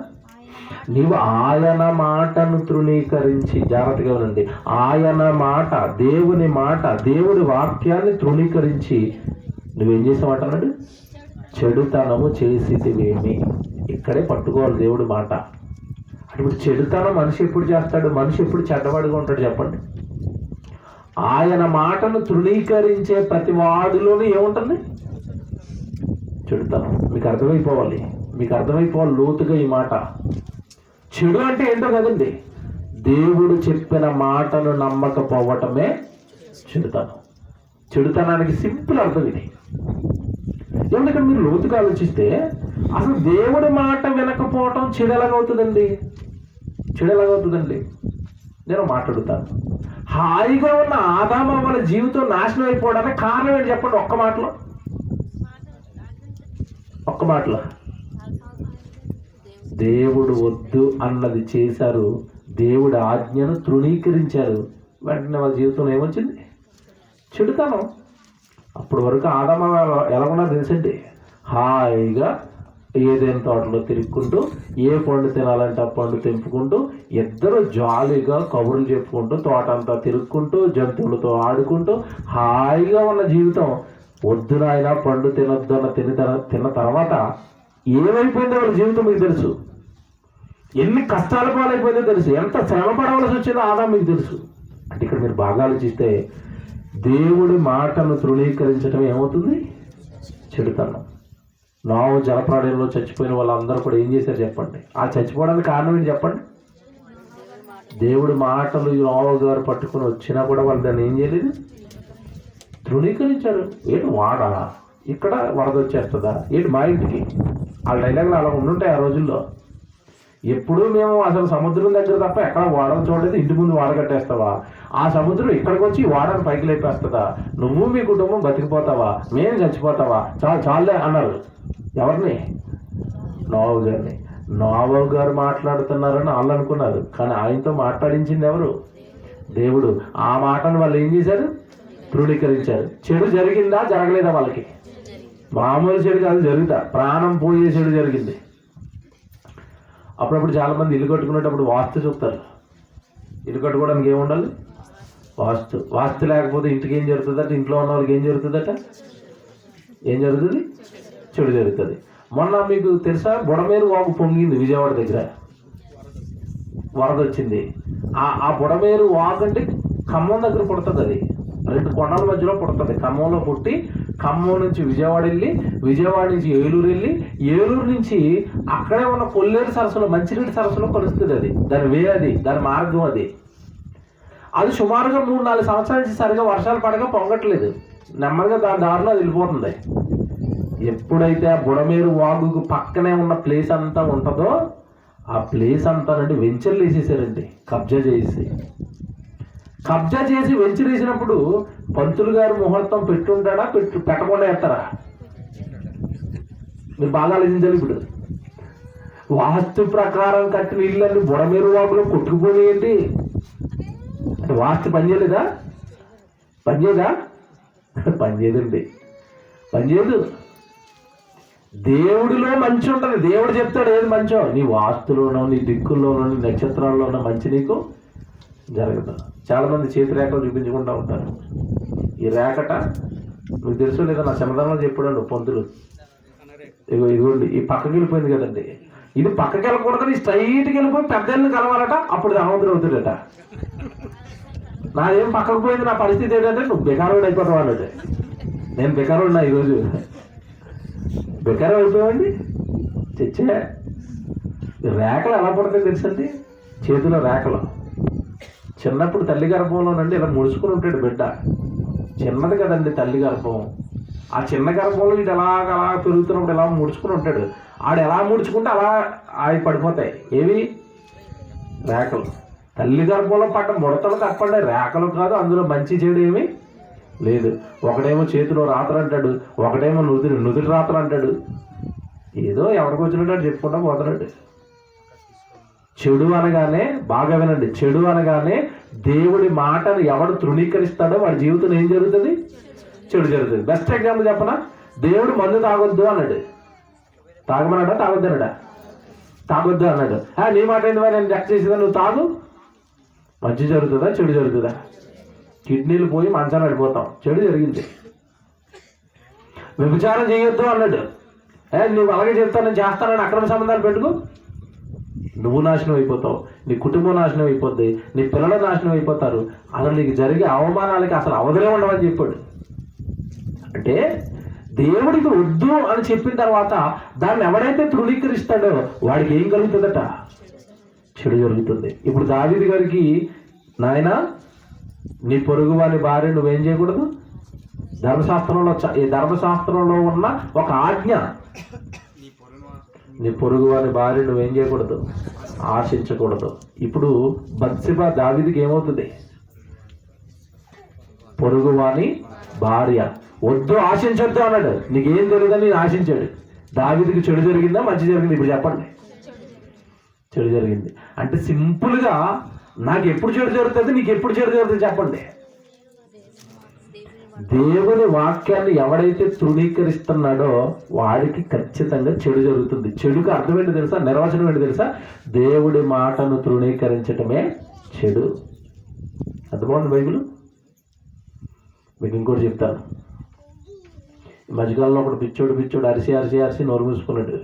నీవు ఆయన మాటను తృణీకరించి, జాగ్రత్తగా ఉండండి, ఆయన మాట, దేవుని మాట, దేవుడి వాక్యాన్ని తృణీకరించి నువ్వేం చేసావంటున్నాడు? చెడుతనము చేసితివేమి. ఇక్కడే పట్టుకోవాలి దేవుడి మాట. ఇప్పుడు చెడుతనం మనిషి ఎప్పుడు చేస్తాడు? మనిషి ఎప్పుడు చెడ్డవాడిగా ఉంటాడు చెప్పండి? ఆయన మాటను తృణీకరించే ప్రతి వాడిలోనూ ఏముంటుంది? చెడుతనం. మీకు అర్థమైపోవాలి లోతుగా ఈ మాట. చెడు అంటే ఏంటో కదండి, దేవుడు చెప్పిన మాటను నమ్మకపోవటమే చెడుతనం. చెడుతనానికి సింపుల్ అర్థం ఇది. ఎందుకంటే మీరు లోతుగా ఆలోచిస్తే అసలు దేవుడి మాట వినకపోవటం చెడు ఎలాగవుతుందండి? నేను మాట్లాడుతాను. హాయిగా ఉన్న ఆదాము వాళ్ళ జీవితం నాశనం అయిపోవడానికి కారణం ఏంటి చెప్పండి? ఒక్క మాటలో దేవుడు వద్దు అన్నది చేశారు, దేవుడి ఆజ్ఞను తృణీకరించారు. వెంటనే వాళ్ళ జీవితంలో ఏమొచ్చింది? చెడుతనం. అప్పటి వరకు ఆదాము ఎలా ఉన్నా తెలుసండి, హాయిగా ఏదైనా తోటలో తిరుక్కుంటూ ఏ పండు తినాలంటే ఆ పండు తెంపుకుంటూ ఇద్దరు జాలీగా కబుర్లు చెప్పుకుంటూ తోట అంతా తిరుక్కుంటూ జంతువులతో ఆడుకుంటూ హాయిగా ఉన్న జీవితం. వద్దు నాయన పండు తినొద్దు అన్న తిన్న తర్వాత ఏమైపోయిందో వాళ్ళ జీవితం మీకు తెలుసు. ఎన్ని కష్టాల పాలైపోయిందో తెలుసు. ఎంత శ్రమ పడవలసి వచ్చిందో ఆదాము మీకు తెలుసు. అంటే ఇక్కడ మీరు బాగా ఆలోచిస్తే దేవుడి మాటను తృణీకరించడం ఏమవుతుంది? చెడుతనం. నోవహు జలప్రళయంలో చచ్చిపోయిన వాళ్ళందరూ కూడా ఏం చేశారు చెప్పండి? ఆ చచ్చిపోవడానికి కారణం ఏంటి చెప్పండి? దేవుడి మాటలు నోవహు గారు పట్టుకుని వచ్చినా కూడా వాళ్ళు దాన్ని ఏం చేయలేదు? తృణీకరించారు. ఏంటి వాడా ఇక్కడ వరద వచ్చేస్తుందా ఏంటి మా ఇంటికి? ఆ డైలాగులు అలా ఉండుంటాయి ఆ రోజుల్లో. ఎప్పుడూ మేము అసలు సముద్రం దగ్గర తప్ప ఎక్కడ వాడని చూడలేదు. ఇంటి ముందు వాడ కట్టేస్తావా? ఆ సముద్రం ఇక్కడికి వచ్చి వాడని పైకి లేపేస్తుందా? నువ్వు మీ కుటుంబం బతికిపోతావా? మేము చచ్చిపోతావా? చాలే అన్నారు. ఎవరిని? నోవహు గారిని. నోవహు గారు మాట్లాడుతున్నారని వాళ్ళు అనుకున్నారు, కానీ ఆయనతో మాట్లాడించింది ఎవరు? దేవుడు. ఆ మాటను వాళ్ళు ఏం చేశారు? తృణీకరించారు. చెడు జరిగిందా జరగలేదా? వాళ్ళకి మామూలు చెడు కాదు, జరుగుతా ప్రాణం పోయే చెడు జరిగింది. అప్పుడప్పుడు చాలామంది ఇల్లు కట్టుకునేటప్పుడు వాస్తు చూస్తారు. ఇల్లు కట్టుకోవడానికి ఏముండాలి? వాస్తు లేకపోతే ఇంటికి ఏం జరుగుతుందట? ఇంట్లో ఉన్న వాళ్ళకి ఏం జరుగుతుందట? ఏం జరుగుతుంది? చెడు జరుగుతుంది. మొన్న మీకు తెలుసా, బుడమేరు వాగు పొంగింది విజయవాడ దగ్గర, వరద వచ్చింది. ఆ బుడమేరు వాగు అంటే ఖమ్మం దగ్గర పుడుతుంది. అది 2 కొండల మధ్యలో పుడుతుంది. ఖమ్మంలో పుట్టి ఖమ్మం నుంచి విజయవాడ వెళ్ళి, విజయవాడ నుంచి ఏలూరు వెళ్ళి, ఏలూరు నుంచి అక్కడే ఉన్న కొల్లేరు సరస్సులో, మంచినీటి సరస్సులో కలుస్తుంది. అది దాని అది దాని మార్గం. అది సుమారుగా 3-4 సంవత్సరాల నుంచి సరిగా వర్షాలు పడగా పొంగట్లేదు. నెమ్మదిగా దాని దారిలో అది వెళ్ళిపోతుంది. ఎప్పుడైతే ఆ బుడమేరు వాగుకు పక్కనే ఉన్న ప్లేస్ అంతా ఉంటుందో, ఆ ప్లేస్ అంతా నుండి వెంచర్లు వేసేసారండి. కబ్జా చేసి వెంచర్ వేసినప్పుడు పంతులు గారు ముహూర్తం పెట్టుంటాడా? పెట్టకుండా వేస్తారా? మీరు బాగా ఆలోచించాలి. ఇప్పుడు వాస్తు ప్రకారం కట్టిన ఇళ్ళని బుడమేరు వాగులో కొట్టుకుపోయేయండి అంటే వాస్తు పనిచేయలేదా? పనిచేయదండి. పనిచేయదు. దేవుడిలో మంచి ఉంటుంది. దేవుడు చెప్తాడు ఏది మంచో. నీ వాస్తులోనో, నీ దిక్కుల్లోనో, నీ నక్షత్రాల్లోనో మంచి నీకు జరగదు. చాలామంది చేతి రేఖలు చూపించుకుంటూ ఉంటారు. ఈ రేఖట మీకు తెలుసు లేదా? నా సమాధానంలో చెప్పాడు పొంతులు. ఇదిగోండి, ఈ పక్కకి వెళ్ళిపోయింది కదండి, ఇది పక్కకి వెళ్ళకూడదు, స్ట్రైట్కి వెళ్ళిపోయి పెద్దల్ని కలవాలట, అప్పుడు ధనవంతుడు అవుతాడట. నాదేం పక్కకు పోయింది, నా పరిస్థితి ఏంటంటే నువ్వు బెకారోడు అయిపోతావు అన్నట్టు. నేను బెకారోడు నా ఈరోజు బెకారం అయిపోయామండి. తెచ్చే రేఖలు ఎలా పడతాయి తెలుసండి? చేతిలో రేఖలు. చిన్నప్పుడు తల్లి గర్భంలోనండి ఇలా ముడుచుకుని ఉంటాడు బిడ్డ. చిన్నది కదండి తల్లి గర్భం. ఆ చిన్న గర్భంలో ఇటు ఎలాగ పెరుగుతున్నప్పుడు ఎలా ముడుచుకుని ఉంటాడు. ఆడు ఎలా ముడుచుకుంటే అలా ఆవి పడిపోతాయి. ఏవి? రేఖలు. తల్లి గర్భంలో పడ్డ ముడతలు తప్పండి, రేఖలు కాదు. అందులో మంచి చెడు ఏమీ లేదు. ఒకడేమో చేతిలో రాత్రి అంటాడు, ఒకడేమో నుదుటి రాత్రి అంటాడు. ఏదో ఎవరికి వచ్చినట్టు చెప్పుకుంటా పోతున్నాడు. చెడు అనగానే, బాగా వినండి, చెడు అనగానే దేవుడి మాటను ఎవడు తృణీకరిస్తాడో వాడి జీవితంలో ఏం జరుగుతుంది? చెడు జరుగుతుంది. బెస్ట్ ఎగ్జాంపుల్ చెప్పనా? దేవుడు మందు తాగొద్దు అన్నాడు. తాగమన్నాడా? తాగొద్దు అన్నాడా? తాగొద్దు అన్నాడు. నీ మాట ఏంటి? నేను చెక్ చేసేదా? నువ్వు తాగు. మంచి జరుగుతుందా? చెడు జరుగుతుందా? కిడ్నీలు పోయి మంచాన్ని పడిపోతాం. చెడు జరిగింది. వ్యభిచారం చేయొద్దు అన్నాడు. నువ్వు అలాగే చెప్తాను, నేను చేస్తానని అక్రమ సంబంధాలు పెట్టుకో, నువ్వు నాశనం అయిపోతావు, నీ కుటుంబం నాశనం అయిపోద్ది, నీ పిల్లలు నాశనం అయిపోతారు, అసలు నీకు జరిగే అవమానాలకి అసలు అవధులే ఉండవని చెప్పాడు. అంటే దేవుడికి వద్దు అని చెప్పిన తర్వాత దాన్ని ఎవడైతే తృణీకరిస్తాడో వాడికి ఏం కలుగుతుందట? చెడు జరుగుతుంది. ఇప్పుడు దావీదు గారికి, నాయనా నీ పొరుగు వారి భార్య నువ్వేం చేయకూడదు, ధర్మశాస్త్రంలో ఉన్న ఒక ఆజ్ఞ, నీ పొరుగు వారి భార్య నువ్వేం చేయకూడదు, ఆశించకూడదు. ఇప్పుడు బత్షెబ దావీదుకి ఏమవుతుంది? పొరుగు వాని భార్య. వద్దు, ఆశించొద్దు అన్నాడు. నీకేం తెలియదని నేను ఆశించాడు. దావీదుకి చెడు జరిగిందా మంచి జరిగింది? ఇప్పుడు చెప్పండి. చెడు జరిగింది. అంటే సింపుల్గా నాకు ఎప్పుడు చెడు జరుగుతుంది, నీకు ఎప్పుడు చెడు జరుగుతుంది చెప్పండి. దేవుని వాక్యాన్ని ఎవడైతే తృణీకరిస్తున్నాడో వాడికి ఖచ్చితంగా చెడు జరుగుతుంది. చెడుకు అర్థం ఏంటి తెలుసా? నిర్వచనం ఏంటి తెలుసా? దేవుడి మాటను తృణీకరించటమే చెడు. అర్థమవుతుంది బైబిల్. మీకు ఇంకోటి చెప్తాను. ఈ మధ్యకాలంలో ఒకటి పిచ్చోడు అరిసి నోరు మూసుకున్నాడు.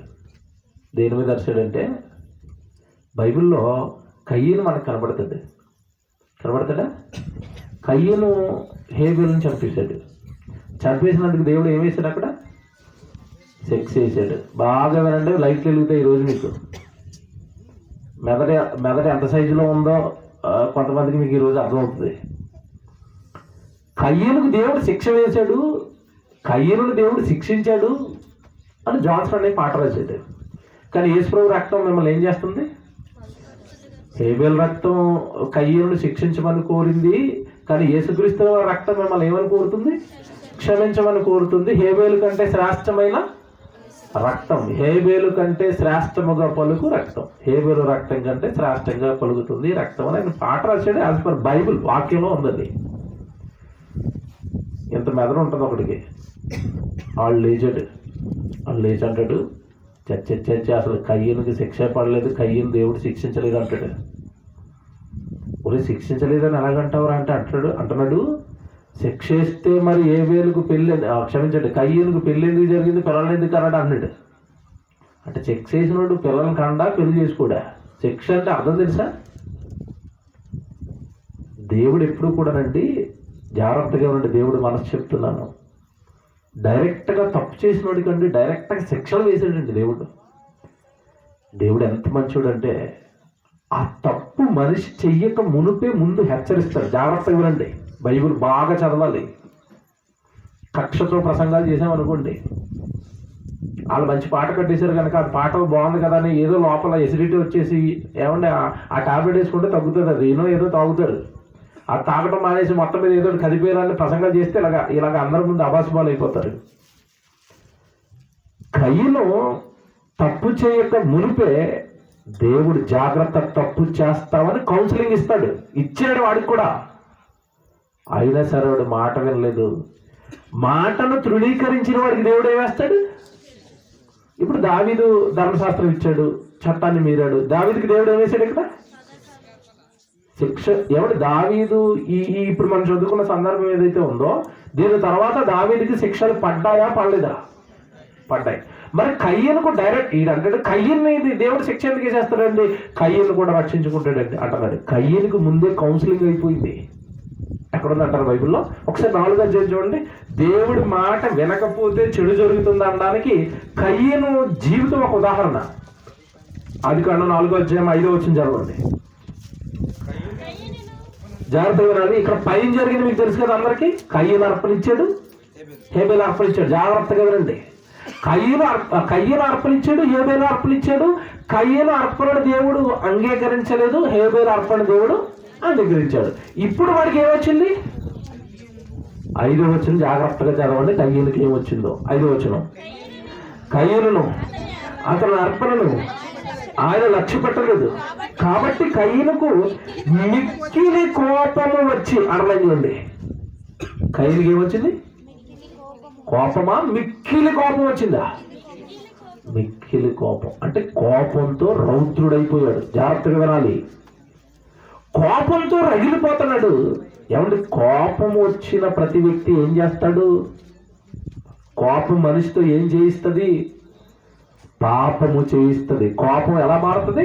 దేని మీద అరిసాడంటే, బైబిల్లో కయ్యను మనకు కనబడతాడా? కయ్యను హేబెలుని చంపేశాడు. చంపేసినందుకు దేవుడు ఏం వేశాడు? అక్కడ సెక్స్ వేసాడు. బాగా వినండి, లైట్లు వెలుగుతాయి ఈరోజు మీకు. మెదడు ఎంత సైజులో ఉందో కొంతమందికి మీకు ఈరోజు అర్థమవుతుంది. కయ్యనుకు దేవుడు శిక్ష వేశాడు, కయ్యనుని దేవుడు శిక్షించాడు అని జాన్సన్ అనే పాట రాశాడు. కానీ యేసుప్రభు రక్తం మిమ్మల్ని ఏం చేస్తుంది? హేబెల్ రక్తం కయ్యనుని శిక్షించమని కోరింది, కానీ యేసుక్రీస్తు రక్తం మిమ్మల్ని ఏమని కోరుతుంది? క్షమించమని కోరుతుంది. హేబెల్ కంటే శ్రేష్టమైన రక్తం. హేబేలు కంటే శ్రేష్టముగా పలుకు రక్తం. హేబేలు రక్తం కంటే శ్రేష్టంగా పలుకుతుంది రక్తం అని ఆయన పాట రాశాడు. యాజ్ పర్ బైబిల్ వాక్యంలో ఉందండి. ఇంత మెదడు ఉంటుంది ఒకటికి. వాళ్ళు లేచి అంటాడు, చచ్చి అసలు కయ్యనుకి శిక్ష పడలేదు, కయ్యను దేవుడు శిక్షించలేదు అంటాడు. ఒరే శిక్షించలేదని ఎలాగంటావురా అంటే అంటున్నాడు, శిక్షిస్తే మరి హేబేలుకు పెళ్ళి, క్షమించండి, కయ్యనుకు పెళ్ళి ఎందుకు జరిగింది, పిల్లలు ఎందుకు అన్నాడు అన్నాడు. అంటే శిక్ష చేసినోడు పిల్లలు కండా పెళ్లి చేసుకోడా? శిక్ష అంటే అర్థం తెలుసా? దేవుడు ఎప్పుడు కూడానండి, జాగ్రత్తగా ఉండి దేవుడు మనసు చెప్తున్నాను, డైరెక్ట్గా తప్పు చేసినోడికండి డైరెక్ట్గా శిక్షలు వేసాడండి దేవుడు. దేవుడు ఎంత మంచోడు అంటే ఆ తప్పు మనిషి చెయ్యక మునిపే ముందు హెచ్చరిస్తాడు. జాగ్రత్తగా వినండి, బైబిల్ బాగా చదవాలి. కక్షతో ప్రసంగాలు చేసామనుకోండి, వాళ్ళు మంచి పాట కట్టేశారు కనుక అది పాట బాగుంది కదా అని ఏదో లోపల ఎసిడిటీ వచ్చేసి ఏమంటే ఆ టాబ్లెట్ వేసుకుంటే తగ్గుతుంది, అది ఏదో తాగుతారు. ఆ తాగడం మానేసి మొత్తం మీద ఏదో కదిపేయాలని ప్రసంగాలు చేస్తే ఇలాగ అందరి ముందు అబాసుబాలు అయిపోతారు. కయ్యను తప్పు చేయక మునిపే దేవుడు జాగ్రత్త, తప్పు చేస్తామని కౌన్సిలింగ్ ఇచ్చాడు వాడికి కూడా. అయినా సరే వాడు మాట వినలేదు. మాటను తృణీకరించిన వాడికి దేవుడు ఏమేస్తాడు? ఇప్పుడు దావీదు ధర్మశాస్త్రం ఇచ్చాడు, చట్టాన్ని మీరాడు, దావీదుకి దేవుడు ఏమేశాడు? ఇక్కడ శిక్ష. ఎవడు దావీదు ఇప్పుడు మనం చదువుకున్న సందర్భం ఏదైతే ఉందో దీని తర్వాత దావీదుకి శిక్షలు పడ్డాయా పడలేదా? పడ్డాయి. మరి కయ్యనుకు డైరెక్ట్ ఈడంటాడు, కయ్యన్ని దేవుడు శిక్ష ఎందుకు వేసేస్తాడండి, కయ్యను కూడా రక్షించుకుంటాడండి అంటున్నాడు. కయ్యనికి ముందే కౌన్సిలింగ్ అయిపోయింది. ఎక్కడుంది అంటారు బైబిల్లో? ఒకసారి 4వ అధ్యాయం చూడండి. దేవుడి మాట వినకపోతే చెడు జరుగుతుంది అనడానికి కయ్యను జీవితం ఒక ఉదాహరణ. ఆదికాండం 4వ అధ్యాయం 5వ వచనం చదవండి. జాగ్రత్తగా వినాలి. ఇక్కడ పైన జరిగింది మీకు తెలుసు కదా అందరికీ. కయ్యను అర్పణించాడు, హేబేలు అర్పణించాడు. జాగ్రత్తగా వినండి. కయ్యను అర్పణించాడు, హేబేలు అర్పణించాడు. కయ్యను అర్పణ దేవుడు అంగీకరించలేదు, హేబేలు అర్పణ దేవుడు అంగీకరించాడు. ఇప్పుడు వాడికి ఏమొచ్చింది? 5వ వచనం జాగ్రత్తగా చదవండి. కయ్యనుకి ఏమొచ్చిందో 5వ వచనం. కయ్యను అతని అర్పణను ఆయన లక్ష్య పెట్టలేదు కాబట్టి కయ్యనుకు మిక్కిలి కోపము వచ్చి, అర్థమైంది. కయ్యనుకి ఏమొచ్చింది? కోపమా? మిక్కిలి కోపం వచ్చిందా? మిక్కిలి కోపం అంటే కోపంతో రౌద్రుడైపోయాడు. జాగ్రత్తగా వినాలి. కోపంతో రగిలిపోతున్నాడు. ఏమంటే కోపం వచ్చిన ప్రతి వ్యక్తి ఏం చేస్తాడు? కోపం మనిషితో ఏం చేయిస్తుంది? పాపము చేయిస్తుంది. కోపం ఎలా మారుతుంది?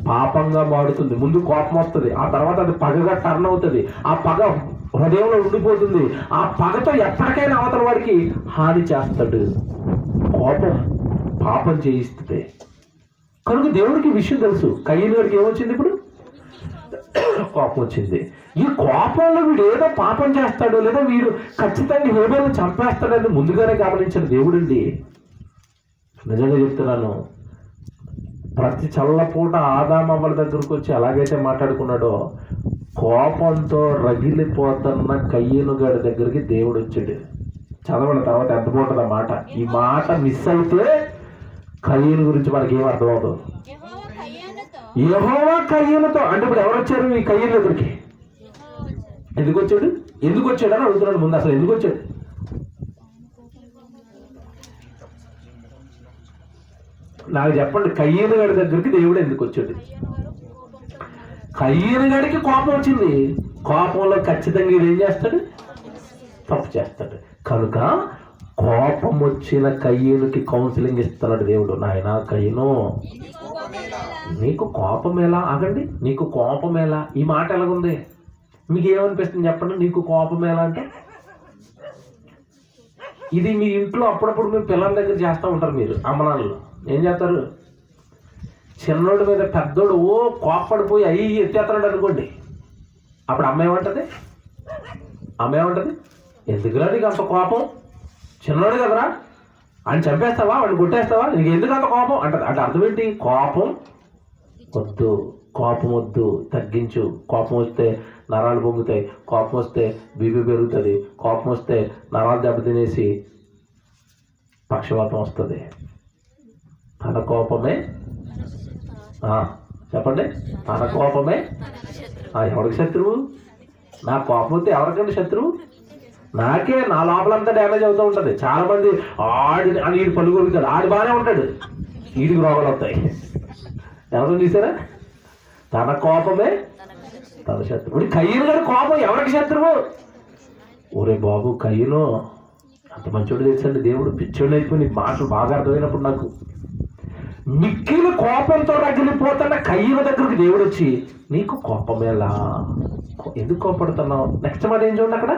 పాపంగా మారుతుంది. ముందు కోపం వస్తుంది, ఆ తర్వాత అది పగగా టర్న్ అవుతుంది. ఆ పగ హృదయంలో ఉండిపోతుంది. ఆ పగతో ఎప్పటికైనా అవతల వాడికి హాని చేస్తాడు. కోపం పాపం చేయిస్తుంది. కనుక దేవుడికి విషయం తెలుసు. కయ్యను గారికి ఏమొచ్చింది? ఇప్పుడు కోపం వచ్చింది. ఈ కోపంలో వీడు ఏదో పాపం చేస్తాడు, లేదా వీడు ఖచ్చితంగా హేబేలును చంపేస్తాడని ముందుగానే గమనించిన దేవుడండి. నిజంగా చెప్తున్నాను, ప్రతి చల్లపూట ఆదామవ్వల దగ్గరకు వచ్చి ఎలాగైతే మాట్లాడుకున్నాడో, కోపంతో రగిలిపోతున్న కయ్యను గారి దగ్గరికి దేవుడు వచ్చాడు. చదవడం తర్వాత ఎంత బాగుంటుంది ఆ మాట. ఈ మాట మిస్ అయితే కయ్యను గురించి మనకి ఏం అర్థం అవుతుంది? యెహోవా కయ్యనుతో అంటే ఇప్పుడు ఎవరు వచ్చారు ఈ కయ్యను దగ్గరికి? ఎందుకు వచ్చాడు అని అడుగుతున్నాడు. ముందు అసలు ఎందుకు వచ్చాడు? నాకు చెప్పండి, కయ్యను గడి దగ్గరికి దేవుడు ఎందుకు వచ్చాడు? కయ్యను గడికి కోపం వచ్చింది. కోపంలో ఖచ్చితంగా ఏం చేస్తాడు? తప్పు చేస్తాడు. కనుక కోపం వచ్చిన కయ్యనుకి కౌన్సిలింగ్ ఇస్తున్నాడు దేవుడు. నాయనా కయ్యను, నీకు కోపం ఎలా? ఆగండి, నీకు కోపం ఎలా? ఈ మాట ఎలాగుంది? మీకు ఏమనిపిస్తుంది చెప్పండి? నీకు కోపం ఎలా అంటే ఇది మీ ఇంట్లో అప్పుడప్పుడు మీ పిల్లల దగ్గర చేస్తూ ఉంటారు. మీరు అమ్మనాన్నలు ఏం చేస్తారు? చిన్నోడి మీద పెద్దోడు కోపడిపోయి అయ్యి ఎత్తేస్తున్నాడు అనుకోండి, అప్పుడు అమ్మ ఏమంటది? ఎందుకురా నీకు అంత కోపం? చిన్నోడు కదరా, అని చంపేస్తావా, వాడిని కొట్టేస్తావా, నీకు ఎందుకు అంత కోపం అంటది. అంటే అర్థం ఏంటి? కోపం వద్దు, తగ్గించు. కోపం వస్తే నరాలు పొంగుతాయి, కోపం వస్తే బీపీ పెరుగుతుంది, కోపం వస్తే నరాలు దెబ్బతినేసి పక్షవాతం వస్తుంది. తన కోపమే చెప్పండి, తన కోపమే ఎవరికి శత్రువు? నా కోపం వస్తే ఎవరికంటే శత్రువు? నాకే. నా లోపలంతా డ్యామేజ్ అవుతూ ఉంటుంది. చాలా మంది ఈడు పళ్ళు కొడుకుతాడు, ఆడు బాగానే ఉంటాడు, ఈడికి రోగాలు వస్తాయి. ఎవరు చూసారా? తన కోపమే తన శత్రువు. కయ్యను గారి కోపం ఎవరికి శత్రువు? ఒరే బాబు, కయ్యను అంత మంచోడు తెలుసండి, దేవుడు పిచ్చోడు అయిపోయి నీకు మాటలు బాగా అర్థమైనప్పుడు నాకు మిక్కిల కోపంతో రగిలిపోతున్న కయ్యను దగ్గరికి దేవుడు వచ్చి, నీకు కోపమేలా, ఎందుకు కోపడుతున్నావు? నెక్స్ట్ మాట ఏం చూడండి అక్కడ,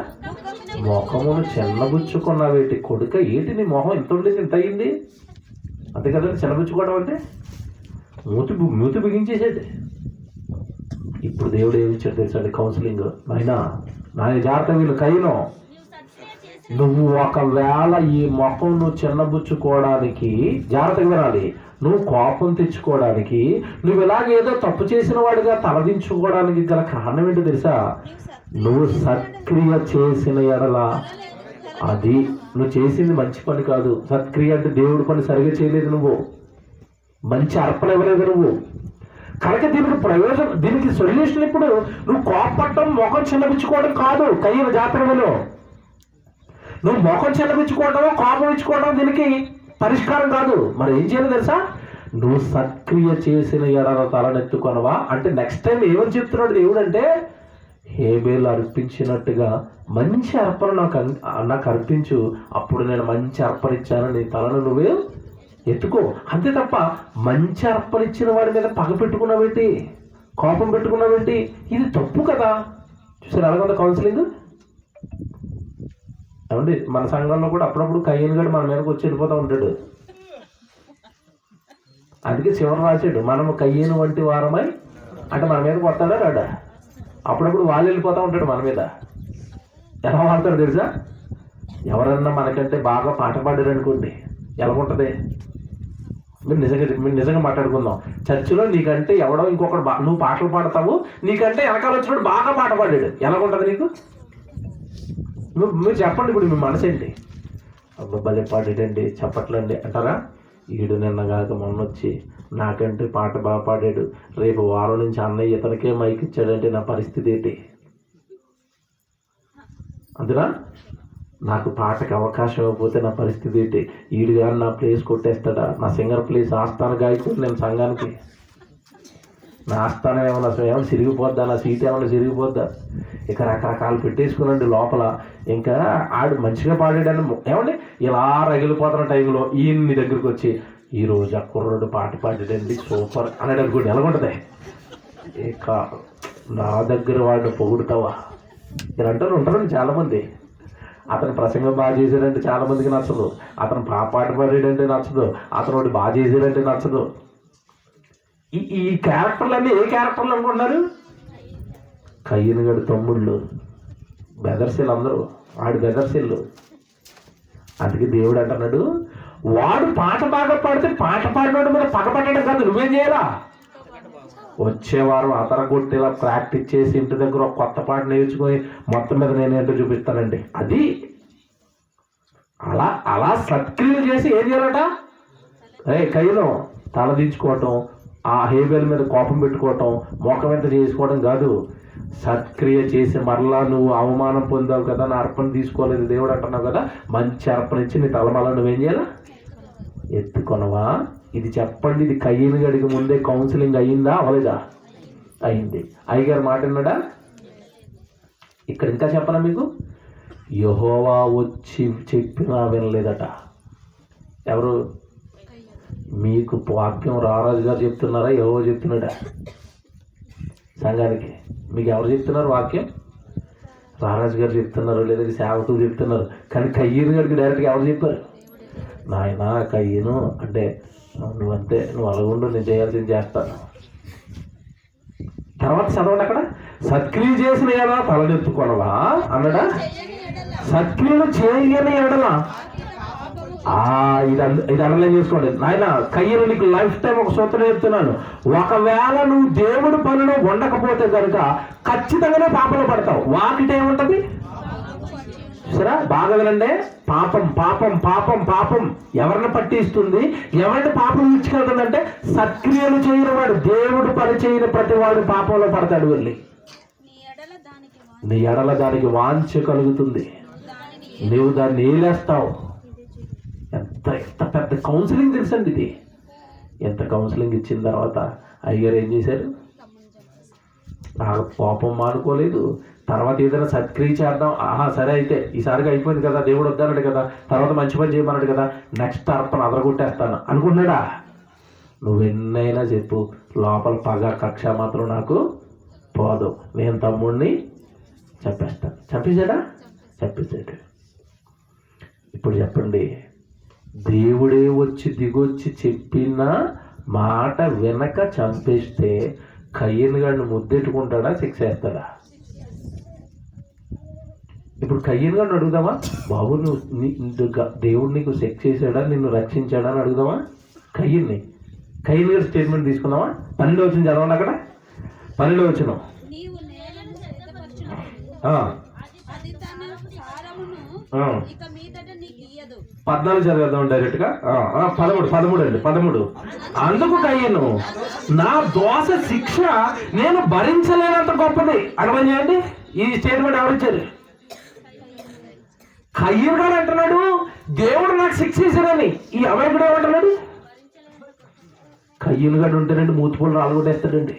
మొఖమును చిన్నబుచ్చుకున్నావేటి కొడుక, ఏంటి నీ మొహం ఇంత ఉండేది ఇంత అయింది? అంతే కదండి చిన్నబుచ్చుకోవడం అంటే, మూతి బిగించేసేది. ఇప్పుడు దేవుడు ఏమి ఇచ్చాడు తెలుసండి కౌన్సిలింగ్. నాయన జాగ్రత్త, వీళ్ళు కయ్యను, నువ్వు ఒకవేళ ఈ మొఖం నువ్వు చిన్నబుచ్చుకోవడానికి జాగ్రత్తగా వినాలి, నువ్వు కోపం తెచ్చుకోవడానికి, నువ్వు ఇలాగేదో తప్పు చేసిన వాడిగా తలదించుకోవడానికి గల కారణం ఏంటో తెలుసా? నువ్వు సత్క్రియ చేసిన ఎడల, అది నువ్వు చేసింది మంచి పని కాదు. సత్క్రియ అంటే దేవుడి పని సరిగా చేయలేదు, నువ్వు మంచి అర్పణ ఇవ్వలేదు నువ్వు. కనుక దీనికి ప్రయోజనం, దీనికి సొల్యూషన్ ఇప్పుడు నువ్వు కోపపడటం, ముఖం చిన్నపించుకోవడం కాదు. కయ్యన జాతరలో నువ్వు ముఖం చిన్నపించుకోవడం, కోపం ఇచ్చుకోవడం దీనికి పరిష్కారం కాదు. మరి ఏం చేయాలి తెలుసా? నువ్వు సత్క్రియ చేసిన ఎడల తలనెత్తుకొనవా అంటే నెక్స్ట్ టైం ఏమని చెప్తున్నాడు దేవుడు అంటే, హేబేలు అర్పించినట్టుగా మంచి అర్పణ నాకు అర్పించు, అప్పుడు నేను మంచి అర్పణ ఇచ్చాను, నీ తలను నువ్వే ఎత్తుకో. అంతే తప్ప మంచి అర్పణ ఇచ్చిన వాడి మీద పగ పెట్టుకున్నావేంటి, కోపం పెట్టుకున్నావేంటి? ఇది తప్పు కదా. చూసారు అలాగ కౌన్సిలింగ్ ఏమండి? మన సంఘంలో కూడా అప్పుడప్పుడు కయ్యను గడు మన మీదకి వచ్చి వెళ్ళిపోతూ ఉంటాడు. అందుకే చివరి రాశాడు, మనము కయ్యను వంటి వారమై, అంటే మన మీదకి వస్తాడా రాడా? అప్పుడప్పుడు వాళ్ళు వెళ్ళిపోతూ ఉంటాడు మన మీద. ఎలా వాడతాడు తెలుసా? ఎవరన్నా మనకంటే బాగా పాట పాడారు అనుకోండి, ఎలాగుంటుంది? మీరు నిజంగా మాట్లాడుకుందాం. చర్చిలో నీకంటే ఎవడో ఇంకొకటి నువ్వు పాటలు పాడతావు, నీకంటే వెనకాల వచ్చినప్పుడు బాగా పాట పాడాడు, ఎలాగుంటుంది నీకు? మీరు చెప్పండి, ఇప్పుడు మీ మనసు ఏంటి? భలే పాడాడండి, చెప్పట్లండి అంటారా? ఈడు నిన్నగాక మొన్న వచ్చి నాకంటే పాట బాగా పాడాడు, రేపు వారం నుంచి అన్నయ్య ఇతనికే మైక్ ఇచ్చాడంటే నా పరిస్థితి ఏంటి? అంతేనా? నాకు పాటకి అవకాశం ఇవ్వకపోతే నా పరిస్థితి ఏంటి? ఈడు కానీ నా ప్లేస్ కొట్టేస్తాడా? నా సింగర్ ప్లేస్ ఆస్థాన గాయకుడు నేను సంఘానికి, నా ఆస్థానం ఏమన్నా సిరిగిపోద్దా? నా సీట్ ఏమన్నా సిరిగిపోద్దా? ఇక రకరకాలు పెట్టేసుకున్నాండి లోపల. ఇంకా ఆడు మంచిగా పాడాడని ఏమండి ఇలా రగిలిపోతున్న టైంలో ఈయన మీ దగ్గరికి వచ్చి, ఈరోజు ఆ కుర్రోడు పాట పాడాడండి సూపర్ అన్నాడు అనుకోండి, ఎలాగుంటుంది? ఇక నా దగ్గర వాడిని పొగుడుతావా? ఇలా అంటారు ఉంటారండి చాలామంది. అతను ప్రసంగం బాగా చేశాడంటే చాలామందికి నచ్చదు, అతను పాట పాడాడంటే నచ్చదు, అతను వాడు బాగా చేశాడంటే నచ్చదు. ఈ క్యారెక్టర్లన్నీ ఏ క్యారెక్టర్లు అనుకుంటున్నారు? కయ్యను గడు తమ్ముళ్ళు, బెదర్సీలు, అందరూ వాడు బెదర్సీళ్ళు. అందుకే దేవుడు అంటున్నాడు, వాడు పాట బాగా పాడితే పాట పాడినోడు మీద పగపట్టడం కాదు, నువ్వేం చేయాలా? వచ్చేవారం అతరగొట్టేలా ప్రాక్టీస్ చేసి ఇంటి దగ్గర ఒక కొత్త పాట నేర్చుకొని మొత్తం మీద నేనేంటో చూపిస్తానండి. అది అలా సత్క్రియలు చేసి ఏం చేయాలట? కయ్యను తలదించుకోవటం, ఆ హేబేల్ మీద కోపం పెట్టుకోవటం, మోకం ఎంత చేసుకోవడం కాదు. సత్క్రియ చేసి మరలా నువ్వు అవమానం పొందావు కదా, నా అర్పణ తీసుకోలేదు దేవుడు అంటున్నావు కదా, మంచి అర్పణ ఇచ్చి నీ తలమల నువ్వేం చేయాలా? ఎత్తుకొనవా? ఇది చెప్పండి, ఇది కయ్యను గడికి ముందే కౌన్సిలింగ్ అయ్యిందా అవలేదా? అయింది. అయ్యగారు మాట విన్నాడా? ఇక్కడ ఇంకా చెప్పనా మీకు, యెహోవా వచ్చి చెప్పినా వినలేదట. ఎవరు? మీకు వాక్యం రారాజు గారు చెప్తున్నారా, యెహోవా చెప్తున్నాడా? సంఘానికి మీకు ఎవరు చెప్తున్నారు వాక్యం? రారాజు గారు చెప్తున్నారు, లేదా సేవకులు చెప్తున్నారు. కానీ కయ్యను గారికి డైరెక్ట్గా ఎవరు చెప్పారు? నాయన కయ్యను అంటే, నువ్వంతే, నువ్వు అలాగుండు, నేను చేయాల్సింది చేస్తాను. తర్వాత చదవండి అక్కడ, సత్క్రియ చేసిన ఎడల తలనెత్తుకొనవా అన్నాడా? సత్క్రియలు చేయని ఎడల ఇది అండర్లైన్ చేసుకోండి నాయన. కయ్యను నీకు లైఫ్ టైం ఒక సూత్రం చెప్తున్నాను, ఒకవేళ నువ్వు దేవుడి పనులు ఉండకపోతే కనుక ఖచ్చితంగానే పాపంలో పడతావు. వాకిట ఏముంటది? చూసారా, బాగా వినండి. పాపం పాపం పాపం పాపం ఎవరిని పట్టిస్తుంది, ఎవరిని పాపం ఇచ్చుకెళ్తుందంటే సత్క్రియలు చేయని వాడు, దేవుడు పని చేయని ప్రతి వాడు పాపంలో పడతాడు. వెళ్ళి నీ ఎడల దానికి వాంఛ కలుగుతుంది, నీవు దాన్ని ఏలేస్తావు. ఎంత ఎంత పెద్ద కౌన్సిలింగ్ తెలుసండి ఇది. ఎంత కౌన్సిలింగ్ ఇచ్చిన తర్వాత అయ్యగారు ఏం చేశారు, నాకు కోపం మానుకోలేదు. తర్వాత ఏదైనా సత్క్రియ చేద్దాం, సరే అయితే ఈసారికి అయిపోయింది కదా, దేవుడు వద్దన్నాడు కదా, తర్వాత మంచి పని చేయమన్నాడు కదా, నెక్స్ట్ అర్పణ అదరగొట్టేస్తాను అనుకున్నాడా? నువ్వెన్నైనా చెప్పు, లోపల పగ కక్ష మాత్రం నాకు పోదు, నేను తమ్ముడిని చంపేస్తాను. చంపేశాడా? చంపేశాడు. ఇప్పుడు చెప్పండి, దేవుడే వచ్చి దిగొచ్చి చెప్పిన మాట వెనక చంపేస్తే కయ్యను గారిని ముద్దెట్టుకుంటాడా, శిక్ష వేస్తాడా? ఇప్పుడు కయ్యను గారిని అడుగుదామా, బాబు నువ్వు దేవుడు నీకు శిక్ష చేశాడా, నిన్ను రక్షించాడా అని అడుగుదామా? కయ్యను గారి స్టేట్మెంట్ తీసుకుందామా? 12వ వచనం చదవండి. అక్కడ 12వ వచనం. 14 చదివేద్దాం డైరెక్ట్ గా. 13 అండి, 13. అందుకు కయ్యను, నా దోష శిక్ష నేను భరించలేనంత గొప్పది. అర్థం చేయండి, ఈ స్టేట్మెంట్ ఎవరిచ్చారు? కయ్యను గారు అంటున్నాడు, దేవుడు నాకు శిక్ష చేశాడని. ఈ అమాయకుడు ఏమంటున్నాడు? కయ్యను గారు ఉంటేనండి మూతిపూలు రాలగొట్టేస్తాడండి.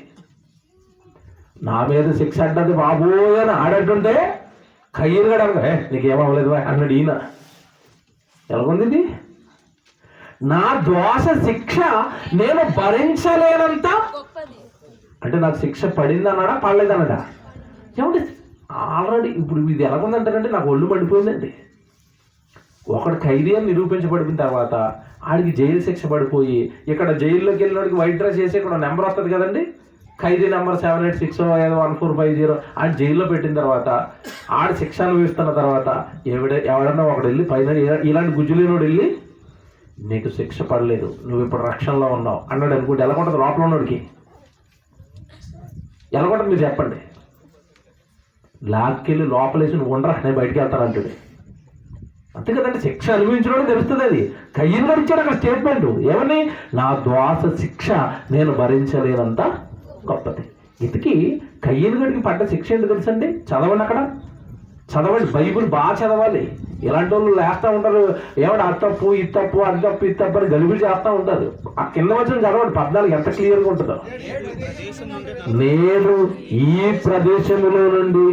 నా మీద శిక్ష అంటది బాబోయ్ అని ఆడంటుంటే కయ్యను గారు అన్న నీకేమవ్వలేదు అన్నాడు. ఈయన ఎలాగుంది ఇది? నా దోష శిక్ష నేను భరించలేనంత అంటే నాకు శిక్ష పడింది అన్నాడా, పడలేదన్నాడా? ఏమంటే ఆల్రెడీ ఇప్పుడు ఇది ఎలాగుందంటారంటే నాకు ఒళ్ళు మండిపోయిందండి. ఒకడు ఖైదీ అని నిరూపించబడిన తర్వాత ఆడికి జైలు శిక్ష పడిపోయి, ఇక్కడ జైల్లోకి వెళ్ళినోడికి వైట్ డ్రెస్ చేసి ఇక్కడ నెంబర్ వస్తుంది కదండి, ఖైదీ నెంబర్ 786 ఆడి జైల్లో పెట్టిన తర్వాత ఆడి శిక్ష అనుభవిస్తున్న తర్వాత ఎవడన్నా ఒకడు వెళ్ళి పైన ఇలాంటి గుజ్జులేనోడు వెళ్ళి నీకు శిక్ష పడలేదు, నువ్వు ఇప్పుడు రక్షణలో ఉన్నావు అన్నాడు అనుకుంటే ఎలాగుంటుంది? లోపల ఉన్నోడికి ఎలాగుంటుంది మీరు చెప్పండి? లాక్కెళ్ళి లోపలేసి నువ్వు ఉండరా, నేను బయటికి వెళ్తాను అంటాడు. అంతే కదండి, శిక్ష అనుభవించడం తెలుస్తుంది. అది కయ్యను గారు ఇచ్చాడు అక్కడ స్టేట్మెంట్. ఏమని? నా దోష శిక్ష నేను భరించలేనంత గొప్పది. ఇతకి కయ్యను గారికి పడ్డ శిక్ష ఏంటి తెలుసండి? చదవండి, అక్కడ చదవండి, బైబుల్ బాగా చదవాలి. ఇలాంటి వాళ్ళు లేస్తూ ఉంటారు, ఏమంటే అది తప్పు ఇది తప్పు అది తప్పు ఇది తప్పు అని గలిబిలి చేస్తూ ఉంటారు. ఆ కింద వచ్చిన చదవండి 14 ఎంత క్లియర్గా ఉంటుందో. నేను ఈ ప్రదేశంలో నుండి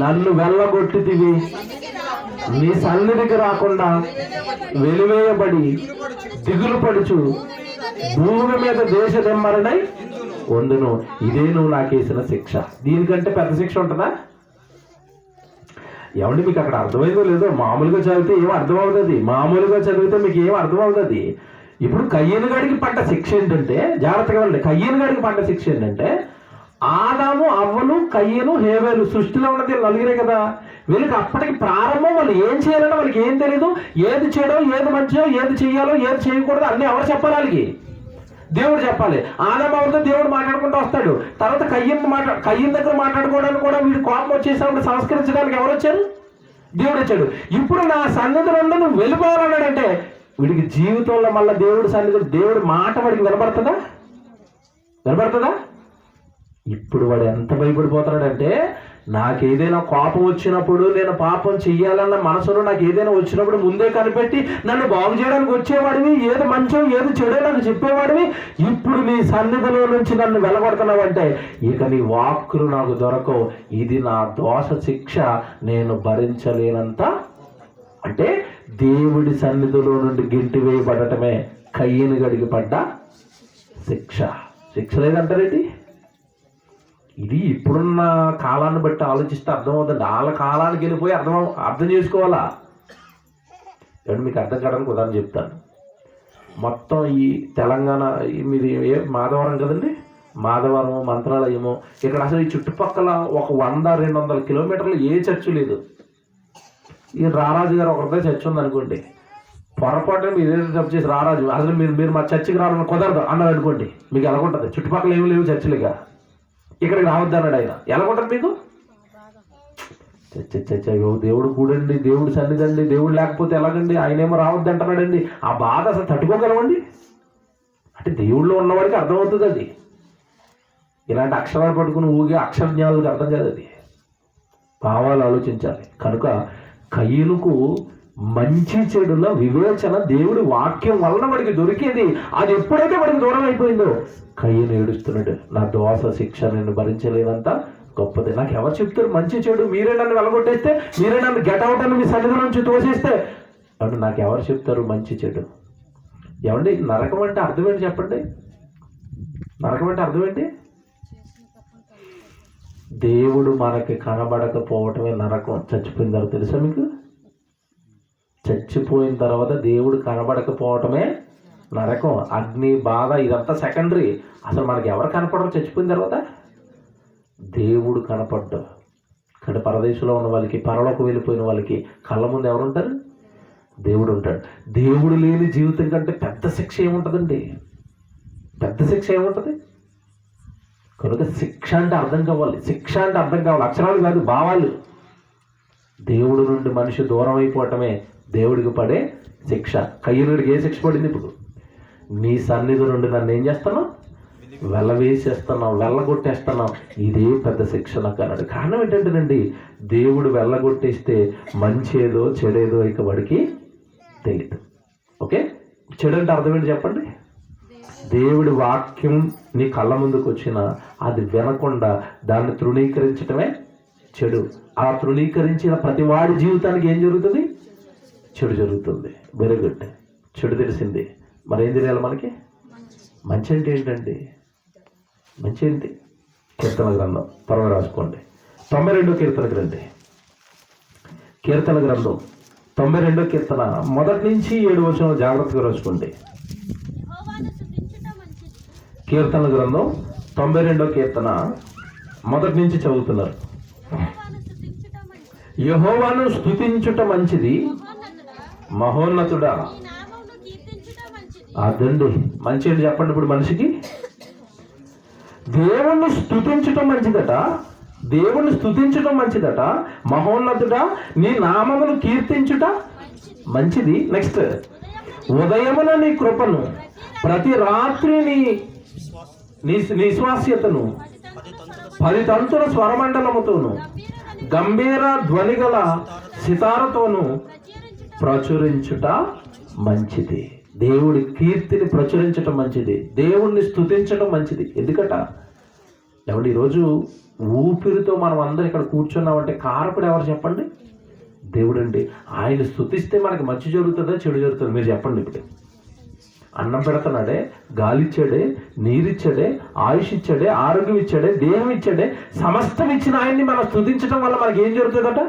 నన్ను వెళ్ళగొట్టితివి, నీ సన్నిధికి రాకుండా వెలివేయబడి దిగులు పడుచు భూమి మీద దేశ దెమ్మరణై వందును, ఇదే నువ్వు నాకేసిన శిక్ష. దీనికంటే పెద్ద శిక్ష ఉంటుందా? ఏమండి మీకు అక్కడ అర్థమైందో లేదో? మామూలుగా చదివితే ఏం అర్థమవుతుంది, మామూలుగా చదివితే మీకు ఏం అర్థమవుతుంది? ఇప్పుడు కయ్యను గాడికి పడ్డ శిక్ష ఏంటంటే, జాగ్రత్తగా వెళ్ళండి, కయ్యను గాడికి పడ్డ శిక్ష ఏంటంటే, ఆదాము అవ్వలు కయ్యను హేబేలు సృష్టిలో ఉన్నది నలుగురే కదా. వీళ్ళకి అప్పటికి ప్రారంభం వాళ్ళు ఏం చేయాలనో వాళ్ళకి ఏం తెలియదు. ఏది చేయడో, ఏది మంచిదో, ఏది చెయ్యాలో, ఏది చేయకూడదు అన్నీ ఎవరు చెప్పాలి? వాళ్ళకి దేవుడు చెప్పాలి. ఆదాము అవ్వలతో దేవుడు మాట్లాడుకుంటూ వస్తాడు. తర్వాత కయ్యను దగ్గర మాట్లాడుకోవడానికి కూడా వీడు కోపం వచ్చేసినప్పుడు సంస్కరించడానికి ఎవరు వచ్చారు? దేవుడు వచ్చాడు. ఇప్పుడు నా సన్నిధిలో నువ్వు వెళ్ళిపోవాలన్నాడంటే వీడికి జీవితంలో మళ్ళీ దేవుడి సన్నిధిలో దేవుడి మాట వాడికి వినబడుతుందా? ఇప్పుడు వాడు ఎంత భయపడిపోతున్నాడంటే, నాకేదైనా కోపం వచ్చినప్పుడు, నేను పాపం చెయ్యాలన్న మనసులో నాకు ఏదైనా వచ్చినప్పుడు ముందే కనిపెట్టి నన్ను బాగు చేయడానికి వచ్చేవాడివి, ఏది మంచో ఏది చెడో నాకు చెప్పేవాడివి, ఇప్పుడు నీ సన్నిధిలో నుంచి నన్ను వెళ్ళగొడుతున్నావంటే ఇక నీ వాక్కులు నాకు దొరకవు, ఇది నా దోష శిక్ష నేను భరించలేనంత. అంటే దేవుడి సన్నిధిలో నుండి గెంటి వేయబడటమే కయ్యను గడికి పడ్డ శిక్ష. శిక్ష లేదంటారేంటి? ఇది ఇప్పుడున్న కాలాన్ని బట్టి ఆలోచిస్తే అర్థమవుతుంది. వాళ్ళ కాలానికి వెళ్ళిపోయి అర్థం చేసుకోవాలా? ఏమంటే మీకు అర్థం కావడానికి ఉదాహరణ చెప్తాను. మొత్తం ఈ తెలంగాణ మీది మాధవరం కదండి, మాధవరం మంత్రాలయము, ఇక్కడ అసలు ఈ చుట్టుపక్కల ఒక 100-200 కిలోమీటర్లు ఏ చర్చ్ లేదు. ఈ రారాజు గారు ఒకరితో చర్చ్ ఉందనుకోండి, పొరపాటు మీరు ఏదైతే తప్పు చేసి రారాజు అసలు మీరు మా చర్చికి రావాలని కుదరదు అన్నారు అనుకోండి, మీకు ఎలాగుంటుంది? చుట్టుపక్కల ఏమి లేవు చర్చిలుగా, ఇక్కడికి రావద్దు అన్నాడు ఆయన, ఎలాగుంటుంది మీకు? దేవుడు కూడండి, దేవుడు సన్నిధండి, దేవుడు లేకపోతే ఎలాగండి, ఆయనేమో రావద్దు అంటున్నాడండి. ఆ బాధ అసలు తట్టుకోగలమండి? అంటే దేవుళ్ళు ఉన్నవాడికి అర్థమవుతుంది అది. ఇలాంటి అక్షరాలు పట్టుకుని ఊగే అక్షర జ్ఞానులకు అర్థం కాదు అది. భావాలు ఆలోచించాలి. కనుక కయ్యూనుకు మంచి చెడుల వివేచన దేవుడి వాక్యం వలన వాడికి దొరికేది. అది ఎప్పుడైతే వాడికి దూరం అయిపోయిందో కయ్యూను ఏడుస్తున్నాడు, నా దోష శిక్ష నేను భరించలేనంత గొప్పది. నాకు ఎవరు చెప్తారు మంచి చెడు? మీరే నన్ను వెళ్ళగొట్టేస్తే, మీరే నన్ను గెట్ అవుట్ అని మీ సన్నిధి నుంచి తోసేస్తే అంటే నాకు ఎవరు చెప్తారు మంచి చెడు? ఏమండి, నరకం అంటే అర్థం ఏంటి చెప్పండి? నరకం అంటే అర్థం ఏంటి? దేవుడు మనకి కనబడకపోవటమే నరకం. చచ్చిపోయిన తర్వాత తెలుసా మీకు? చచ్చిపోయిన తర్వాత దేవుడు కనబడకపోవటమే నరకం. అగ్ని, బాధ ఇదంతా సెకండరీ. అసలు మనకి ఎవరు కనపడరు చచ్చిపోయిన తర్వాత? దేవుడు కనపడ్డా. ఇక్కడ పరదేశంలో ఉన్న వాళ్ళకి, పరలోకి వెళ్ళిపోయిన వాళ్ళకి కళ్ళ ముందు ఎవరు ఉంటారు? దేవుడు ఉంటాడు. దేవుడు లేని జీవితం కంటే పెద్ద శిక్ష ఏముంటుందండి? పెద్ద శిక్ష ఏముంటుంది? కనుక శిక్ష అంటే అర్థం కావాలి. శిక్ష అంటే అర్థం కావాలి, అక్షరాలు కాదు, భావాలు. దేవుడు నుండి మనిషి దూరం అయిపోవటమే దేవుడికి పడే శిక్ష. కయ్యూనుడికి ఏ శిక్ష పడింది? ఇప్పుడు నీ సన్నిధి నుండి నన్ను ఏం చేస్తున్నావు? వెళ్ళవేసేస్తున్నావు, వెళ్ళగొట్టేస్తున్నావు. ఇదే పెద్ద శిక్ష నాకు అన్నాడు. కారణం ఏంటంటేనండి, దేవుడు వెళ్ళగొట్టేస్తే మంచేదో చెడేదో ఇక వాడికి తెలియదు. ఓకే, చెడు అంటే అర్థం ఏంటి చెప్పండి? దేవుడి వాక్యం నీ కళ్ళ ముందుకు వచ్చినా అది వినకుండా దాన్ని తృణీకరించటమే చెడు. ఆ తృణీకరించిన ప్రతి వాడి జీవితానికి ఏం జరుగుతుంది? చెడు జరుగుతుంది. వెరీ గుడ్, చెడు తెలిసింది. మరేం తెలియాలి మనకి? మంచి అంటే ఏంటండి? మంచి ఏంటి? కీర్తన గ్రంథం త్వరగా రాసుకోండి. 92వ కీర్తనకు రండి. కీర్తన గ్రంథం 92వ కీర్తన 1 నుంచి 7 వచనం జాగ్రత్తగా రాసుకోండి. కీర్తన గ్రంథం 92వ కీర్తన 1 నుంచి చదువుతున్నారు. యెహోవాను స్తుతించుట మంచిది, మహోన్నతుడా. అదండి మంచి ఏంటి చెప్పండి ఇప్పుడు మనిషికి? దేవుణ్ణి స్తుతించటం మంచిదట, దేవుణ్ణి స్తుతించటం మంచిదట. మహోన్నతుడా, నీ నామమును కీర్తించుట మంచిది. నెక్స్ట్, ఉదయమున నీ కృపను, ప్రతి రాత్రి నీ నిశ్వాస్యతను 10 తంతుల స్వరమండలముతోను గంభీర ధ్వనిగల సితారతోను ప్రచురించుట మంచిది. దేవుడి కీర్తిని ప్రచురించటం మంచిది, దేవుణ్ణి స్తుతించడం మంచిది. ఎందుకట? ఎవడు ఈరోజు ఊపిరితో మనం అందరం ఇక్కడ కూర్చున్నామంటే కారకుడు ఎవరు చెప్పండి? దేవుడండి. ఆయన స్తుతిస్తే మనకి మంచి జరుగుతుందా చెడు జరుగుతుందా? మీరు చెప్పండి. ఇప్పుడు అన్నం పెడుతున్నాడే, గాలి ఇచ్చాడే, నీరిచ్చాడే, ఆయుష్ ఇచ్చాడే, ఆరోగ్యం ఇచ్చాడే, దేహం ఇచ్చాడే, సమస్తం ఇచ్చిన ఆయన్ని మనం స్తుతించడం వల్ల మనకి ఏం జరుగుతుందట?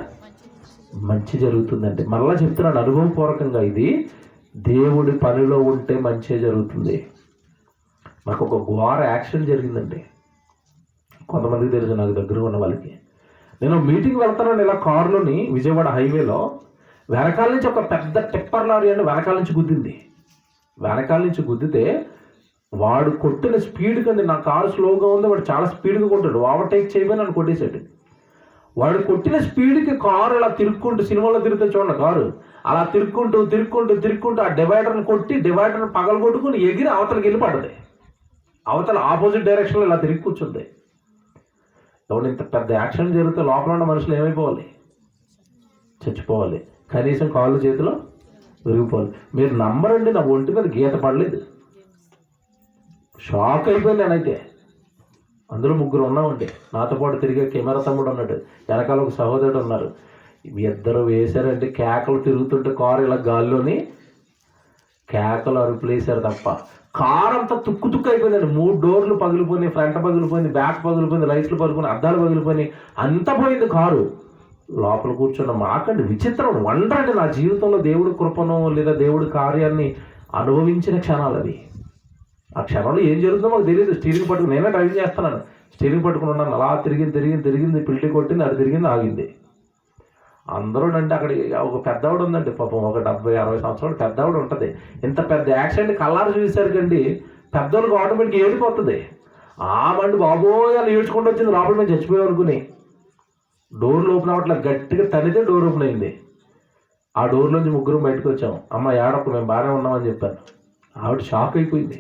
మంచి జరుగుతుందండి. మళ్ళా చెప్తున్నాను అనుభవపూర్వకంగా, ఇది దేవుడి పనిలో ఉంటే మంచి జరుగుతుంది. మాకు ఒక ఘోర యాక్సిడెంట్ జరిగిందండి. కొంతమందికి తెలుసు, నాకు దగ్గర ఉన్న వాళ్ళకి. నేను మీటింగ్ వెళ్తున్నాను ఇలా కారులోని, విజయవాడ హైవేలో. వెనకాల నుంచి ఒక పెద్ద టిప్పర్ లారీ అని వెనకాల నుంచి గుద్దింది. వెనకాల నుంచి గుద్దితే వాడు కొట్టిన స్పీడ్ కండి, నా కారు స్లోగా ఉంది, వాడు చాలా స్పీడ్గా కొట్టాడు. ఓవర్టేక్ చేయమని నన్ను కొట్టేశాడు. వాడు కొట్టిన స్పీడ్కి కారు ఇలా తిరుక్కుంటూ, సినిమాలో తిరుగుతే చూడండి కారు అలా తిరుక్కుంటూ ఆ డివైడర్ని కొట్టి, డివైడర్ని పగలగొట్టుకుని ఎగిరి అవతలకి వెళ్ళి పడ్డది. అవతల ఆపోజిట్ డైరెక్షన్లో ఇలా తిరిగి కూర్చుంది. ఎవడు ఇంత పెద్ద యాక్సిడెంట్ జరిగితే లోపల ఉన్న మనుషులు ఏమైపోవాలి? చచ్చిపోవాలి. కనీసం కాళ్ళు చేతిలో విరిగిపోవాలి. మీరు నమ్మరండి, నా ఒంటి మీద గీత పడలేదు. షాక్ అయిపోయింది నేనైతే. అందులో 3 ఉన్నామండి. నాతో పాటు తిరిగే కెమెరా తమ్ముడు ఉన్నాడు, వెనకాల ఒక సహోదరుడు ఉన్నారు. ఇద్దరు వేశారంటే కేకలు తిరుగుతుంటే కారు ఇలా గాల్లోని కేకలు అరుపులు వేశారు తప్ప కారు అంతా తుక్కు అయిపోయిందండి. 3 డోర్లు పగిలిపోయినాయి, ఫ్రంట్ పగిలిపోయింది, బ్యాక్ పగిలిపోయింది, లైట్లు పగిలిపోయినాయి, అద్దాలు పగిలిపోయినాయి, అంతా పోయింది కారు. లోపల కూర్చున్న మాకండి విచిత్రం, వండర్ అండి. నా జీవితంలో దేవుడి కృపను లేదా దేవుడి కార్యాన్ని అనుభవించిన క్షణాలు అవి. ఆ క్షణంలో ఏం జరుగుతుందో మాకు తెలియదు. స్టీరింగ్ పట్టుకుని, నేనే డ్రైవింగ్ చేస్తున్నాను, స్టీరింగ్ పట్టుకుని ఉన్నాను. అలా తిరిగింది, పిల్టి కొట్టింది, అది తిరిగింది, ఆగింది. అందరూ అంటే అక్కడ ఒక పెద్దవాడు ఉందండి పాపం, ఒక 70-60 సంవత్సరాలు పెద్దవాడు ఉంటుంది. ఇంత పెద్ద యాక్సిడెంట్ కల్లారు చూసారు కండి, పెద్దవాళ్ళకి ఆటోమేటిక్ ఏడిపోతుంది. ఆ మండి బాబోయ్ అని ఏడ్చుకుంటూ వచ్చింది లోపల మేము చచ్చిపోయాం అనుకుని. డోర్లు ఓపెన్ అవ్వట్లా, గట్టిగా తనితే డోర్ ఓపెన్ అయింది. ఆ డోర్లోంచి ముగ్గురు బయటకు వచ్చాం. అమ్మ ఏడొక్క, మేము బాగానే ఉన్నామని చెప్పాను. ఆవిడ షాక్ అయిపోయింది.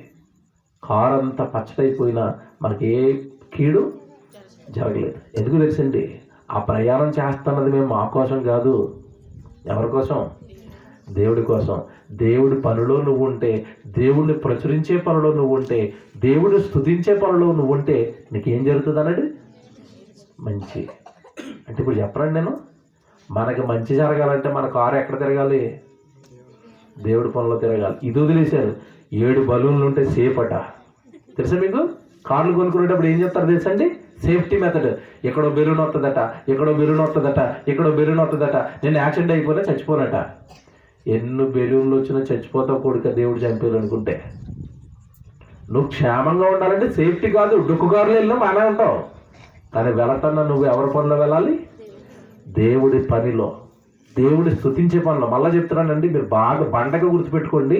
కారు అంతా పచ్చడైపోయినా మనకి ఏ కీడు జరగలేదు. ఎందుకు తెలుసండి, ఆ ప్రయాణం చేస్తున్నది మేము మా కోసం కాదు. ఎవరి కోసం? దేవుడి కోసం. దేవుడి పనిలో నువ్వు ఉంటే, దేవుడిని ప్రచురించే పనిలో నువ్వు ఉంటే, దేవుడిని స్తుతించే పనిలో నువ్వు ఉంటే నీకేం జరుగుతుంది అన్నది మంచి. అంటే ఇప్పుడు చెప్పరండి, నేను మనకి మంచి జరగాలంటే మన కారు ఎక్కడ తిరగాలి? దేవుడి పనిలో తిరగాలి. ఇది వదిలేశారు. 7 బలూన్లు ఉంటే సేఫ్ అట. తెలుసా మీకు? కార్లు కొనుక్కునేటప్పుడు ఏం చెప్తారు తెలుసండి? Safety method. ఎక్కడో బెలూన్ వస్తుందట, ఎక్కడో బెలూన్ వస్తుందట, ఎక్కడో బెలూన్ వస్తుందట. నేను యాక్సిడెంట్ అయిపోయినా చచ్చిపోనట. ఎన్ని బెలూన్లు వచ్చినా చచ్చిపోతావు కొడుక దేవుడు చంపేయాలనుకుంటే. నువ్వు క్షేమంగా ఉండాలంటే సేఫ్టీ కాదు, డుక్కుగారులు వెళ్ళినా బాగానే ఉంటావు. కానీ వెళతన్నా నువ్వు ఎవరి పనిలో వెళ్ళాలి? దేవుడి పనిలో, దేవుడి స్తుతించే పనిలో. మళ్ళీ చెప్తున్నానండి, మీరు బాగా బండగా గుర్తుపెట్టుకోండి.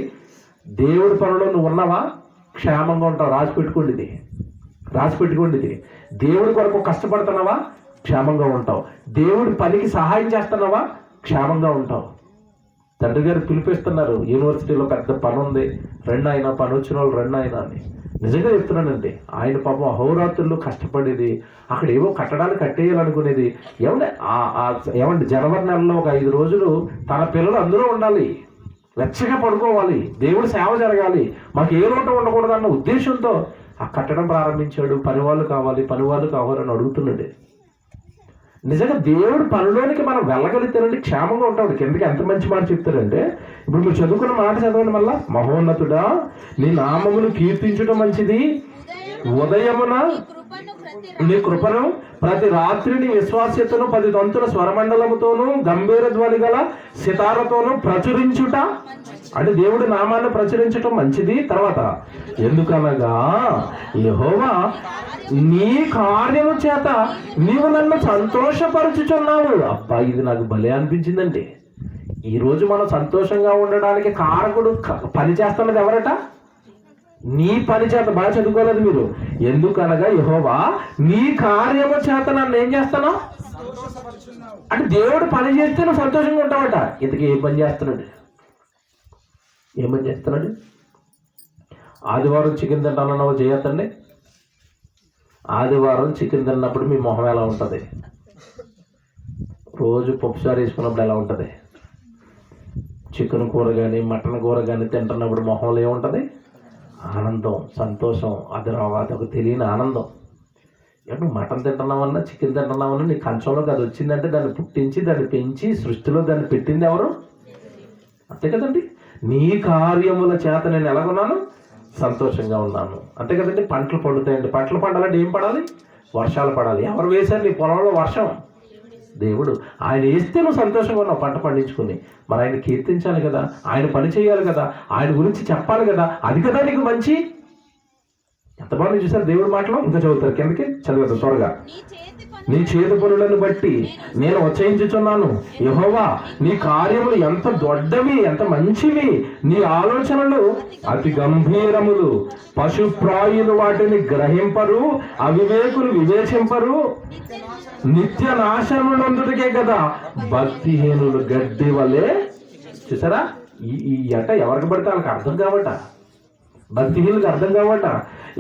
దేవుడి పనిలో నువ్వు ఉన్నావా క్షేమంగా ఉంటావు. రాసి పెట్టుకోండి ఇది. దేవుడి కొరకు కష్టపడుతున్నావా క్షేమంగా ఉంటావు. దేవుడి పనికి సహాయం చేస్తున్నావా క్షేమంగా ఉంటావు. తండ్రి గారు పిలిపిస్తున్నారు, యూనివర్సిటీలో పెద్ద పని ఉంది, రెండు అయినా పని వచ్చిన వాళ్ళు రెండు అయినా అని. నిజంగా చెప్తున్నానండి, ఆయన పాపం అహోరాత్రులు కష్టపడేది. అక్కడ ఏవో కట్టడాలు కట్టేయాలనుకునేది. ఏమండి జనవరి నెలలో ఒక 5 రోజులు తన పిల్లలు అందరూ ఉండాలి, వెచ్చగా పడుకోవాలి, దేవుడి సేవ జరగాలి, మాకు ఏ లోటు ఉండకూడదు అన్న ఉద్దేశంతో ఆ కట్టడం ప్రారంభించాడు. పనివాళ్ళు కావాలని అడుగుతున్నాడు. నిజంగా దేవుడి పనిలోనికి మనం వెళ్ళగలిగితేనండి క్షేమంగా ఉంటాడు. కిందకి ఎంత మంచి మాట చెప్తారంటే, ఇప్పుడు మీరు చదువుకున్న మాట చదవండి మళ్ళా. మహోన్నతుడా, నీ నామమును కీర్తించడం మంచిది, ఉదయమున నీ కృపను, ప్రతి రాత్రి నీ విశ్వాస్యతను 10 తంతుల స్వరమండలముతోనూ గంభీర ధ్వని గల సితారతోనూ ప్రచురించుట. అంటే దేవుడి నామాన్ని ప్రచురించటం మంచిది. తర్వాత ఎందుకనగా యెహోవా నీ కార్యము చేత నీవు నన్ను సంతోషపరచుచున్నావు. అబ్బా, ఇది నాకు భలే అనిపించిందండి. ఈరోజు మనం సంతోషంగా ఉండడానికి కారకుడు పని చేస్తున్నది ఎవరట? నీ పని చేత. బాగా చదువుకోలేదు మీరు. ఎందుకనగా యెహోవా నీ కార్యము చేత నన్ను ఏం చేస్తాను అంటే దేవుడు పని చేస్తే నువ్వు సంతోషంగా ఉంటావట. ఇంతకీ ఏం పని చేస్తున్నాడు? ఆదివారం చికెన్ తింటానన్నావు చేయొద్దండి. ఆదివారం చికెన్ తిన్నప్పుడు మీ మొహం ఎలా ఉంటుంది? రోజు పప్పుసారి వేసుకున్నప్పుడు ఎలా ఉంటుంది? చికెన్ కూర కానీ మటన్ కూర కానీ తింటున్నప్పుడు మొహంలో ఏముంటుంది? ఆనందం, సంతోషం. అదొక తెలియని ఆనందం. నువ్వు మటన్ తింటున్నావన్నా చికెన్ తింటున్నావన్నా నీ కంచంలోకి అది వచ్చిందంటే దాన్ని పుట్టించి, దాన్ని పెంచి, సృష్టిలో దాన్ని పెట్టింది ఎవరు? అంతే కదండి. నీ కార్యముల చేత నేను ఎలాగున్నాను? సంతోషంగా ఉన్నాను. అంతే కదండి. పంటలు పండుతాయండి. పంటలు పండాలంటే ఏం పడాలి? వర్షాలు పడాలి. ఎవరు వేశారు నీ పొలంలో వర్షం? దేవుడు. ఆయన వేస్తే నువ్వు సంతోషంగా ఉన్నావు పంట పండించుకుని. మరి ఆయన కీర్తించాలి కదా, ఆయన పని చేయాలి కదా, ఆయన గురించి చెప్పాలి కదా. అది కదా నీకు మంచి. ఎంత బాగా చూసారు దేవుడి మాటలో. ఇంకా చదువుతారు, కిందకి చదివేద్దాం త్వరగా. నీ చేతి పనులను బట్టి నేను ఉచ్చరించుచున్నాను. యెహోవా నీ కార్యములు ఎంత దొడ్డవి, ఎంత మంచివి. నీ ఆలోచనలు అతి గంభీరములు. పశుప్రాయులు వాటిని గ్రహింపరు, అవివేకులు వివేచింపరు. నిత్య నాశనమునందుకే కదా భక్తిహీనులు గడ్డి వలె. చూసారా, ఈ అట ఎవరికి పడితే వాళ్ళకి అర్థం కావట. భక్తిహీనులకు అర్థం కావట,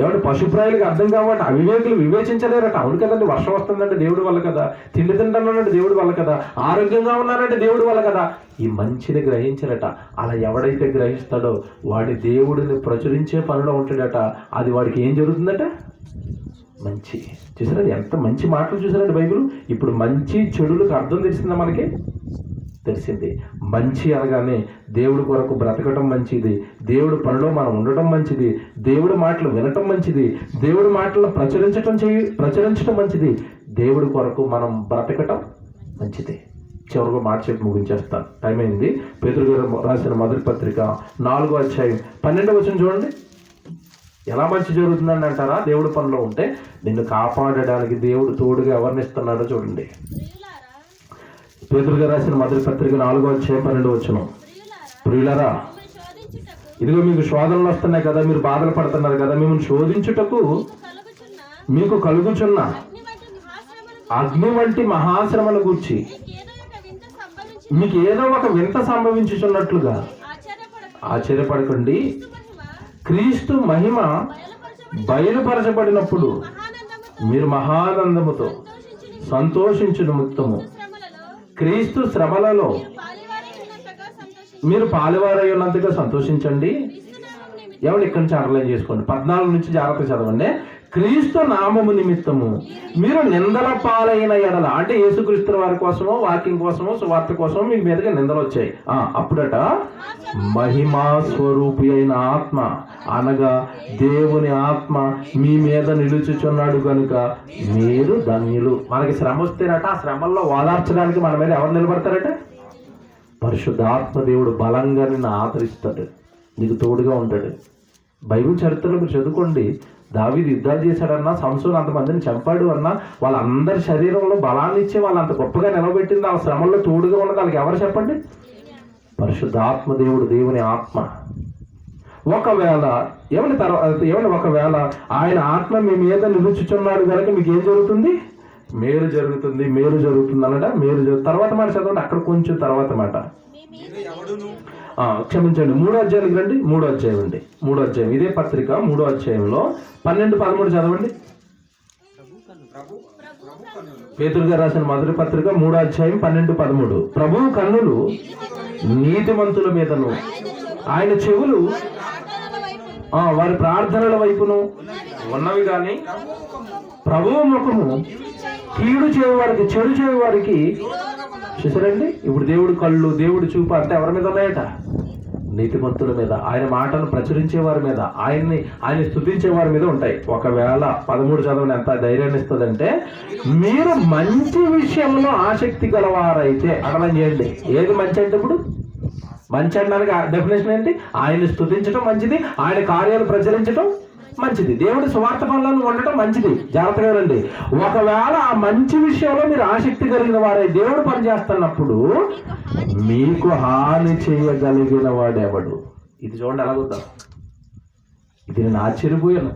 ఎవరి పశుప్రాయులకు అర్థం కావట, అవివేకులు వివేచించలేరట. అవును కదండి, వర్షం వస్తుందంటే దేవుడి వల్ల కదా, తిండి తింటానంటే దేవుడి వల్ల కదా, ఆరోగ్యంగా ఉన్నానంటే దేవుడి వల్ల కదా. ఈ మంచిని గ్రహించరట. అలా ఎవడైతే గ్రహిస్తాడో వాడి దేవుడిని ప్రచురించే పనిలో ఉంటాడట. అది వాడికి ఏం జరుగుతుందట? మంచి. చూసారా ఎంత మంచి మాటలు చూసారండి బైబిల్. ఇప్పుడు మంచి చెడులకు అర్థం తెలిసిందా మనకి? తెలిసింది. మంచి అనగానే దేవుడి కొరకు బ్రతకటం మంచిది, దేవుడి పనిలో మనం ఉండటం మంచిది, దేవుడి మాటలు వినటం మంచిది, దేవుడి మాటలను ప్రచురించటం మంచిది, దేవుడి కొరకు మనం బ్రతకటం మంచిది. చివరికి మాట చెప్పి ముగించేస్తాను, టైం అయింది. పేతురు గారు రాసిన మొదటి పత్రిక 4వ అధ్యాయం 12వ వచనం చూడండి. ఎలా మంచి జరుగుతుందని అంటారా? దేవుడి పనిలో ఉంటే నిన్ను కాపాడడానికి దేవుడు తోడుగా ఎవరినిస్తున్నాడో చూడండి. పేతురు గారు రాసిన మొదటి పత్రిక 4వ అధ్యాయం 12వ వచనం. ప్రియులారా, ఇదిగో మీకు శోధనలు వస్తున్నాయి కదా, మీరు బాధలు పడుతున్నారు కదా, మిమ్మల్ని శోధించుటకు మీకు కలుగుచున్న అగ్ని వంటి మహాశ్రమను గూర్చి మీకు ఏదో ఒక వింత సంభవించుచున్నట్లుగా ఆశ్చర్యపడకండి. క్రీస్తు మహిమ బయలుపరచబడినప్పుడు మీరు మహానందముతో సంతోషించు నిమిత్తము క్రీస్తు శ్రమలలో మీరు పాలువారై ఉన్నంతగా సంతోషించండి. ఎవరు ఇక్కడి నుంచి అండర్లైన్ చేసుకోండి. 14 నుంచి జాగ్రత్త చదవండి. క్రీస్తు నామము నిమిత్తము మీరు నిందల పాలైన ఎడల, అంటే యేసుక్రీస్తు వారి కోసమో వాక్యం కోసమో సువార్త కోసమో మీకు మీదగా నిందలు వచ్చాయి. అప్పుడట మహిమా స్వరూపి అయిన ఆత్మ అనగా దేవుని ఆత్మ మీ మీద నిలుచుచున్నాడు కనుక మీరు ధన్యులు. మనకి శ్రమ వస్తేనట ఆ శ్రమల్లో ఓదార్చడానికి మన మీద ఎవరు నిలబడతారట? పరిశుద్ధాత్మ దేవుడు బలంగా నిన్ను ఆదరిస్తాడు, నీకు తోడుగా ఉంటాడు. బైబిల్ చరిత్రలో మీరు చదువుకోండి. దావీదు యుద్ధాలు చేశాడన్నా, సంసోను అంతమందిని చంపాడు అన్నా, వాళ్ళందరి శరీరంలో బలాన్ని ఇచ్చి వాళ్ళు అంత గొప్పగా నిలబెట్టింది, వాళ్ళ శ్రమల్లో తోడుగా ఉన్నది వాళ్ళకి ఎవరు చెప్పండి? పరిశుద్ధాత్మ దేవుడు, దేవుని ఆత్మ. ఒకవేళ ఒకవేళ ఆయన ఆత్మ మీ మీద నిలుచుచున్నాడు కనుక మీకు ఏం జరుగుతుంది? మేలు జరుగుతుంది, మేలు జరుగుతుంది అనట. తర్వాత మాట చదవండి, అక్కడ కొంచెం తర్వాత మాట. క్షమించండి, 3వ అధ్యాయానికి రండి. 3వ అధ్యాయం అండి, 3వ అధ్యాయం ఇదే పత్రిక 3వ అధ్యాయంలో 12-13 చదవండి. పేతురు గారు రాసిన మొదటి పత్రిక 3వ అధ్యాయం 12-13. ప్రభువు కన్నులు నీతిమంతుల మీదను, ఆయన చెవులు వారి ప్రార్థనల వైపును ఉన్నవి కానీ ప్రభువు ముఖము కీడు చేయవారికి, చెడు చేయవారికి. చూసారండి, ఇప్పుడు దేవుడు కళ్ళు, దేవుడు చూపు అంతా ఎవరి మీద ఉన్నాయట? నీతిమంతుల మీద, ఆయన మాటను ప్రచురించే వారి మీద, ఆయన స్తుతించే వారి మీద ఉంటాయి. ఒకవేళ 13 చదవని ఎంత ధైర్యాన్ని ఇస్తుందంటే, మీరు మంచి విషయంలో ఆసక్తి గలవారైతే అర్థం చేయండి. ఏది మంచి అంటే ఇప్పుడు మంచి అనడానికి డెఫినేషన్ ఏంటి? ఆయన్ని స్తుతించడం మంచిది, ఆయన కార్యాలు ప్రచురించడం మంచిది, దేవుడి స్వార్థ పనులను ఉండటం మంచిది. జాగ్రత్తగా రండి. ఒకవేళ ఆ మంచి విషయంలో మీరు ఆసక్తి కలిగిన వారే దేవుడు పనిచేస్తున్నప్పుడు మీకు హాని చేయగలిగిన వాడెవడు? ఇది చూడండి ఎలాగొద్దా. ఇది నేను ఆశ్చర్యపోయాను.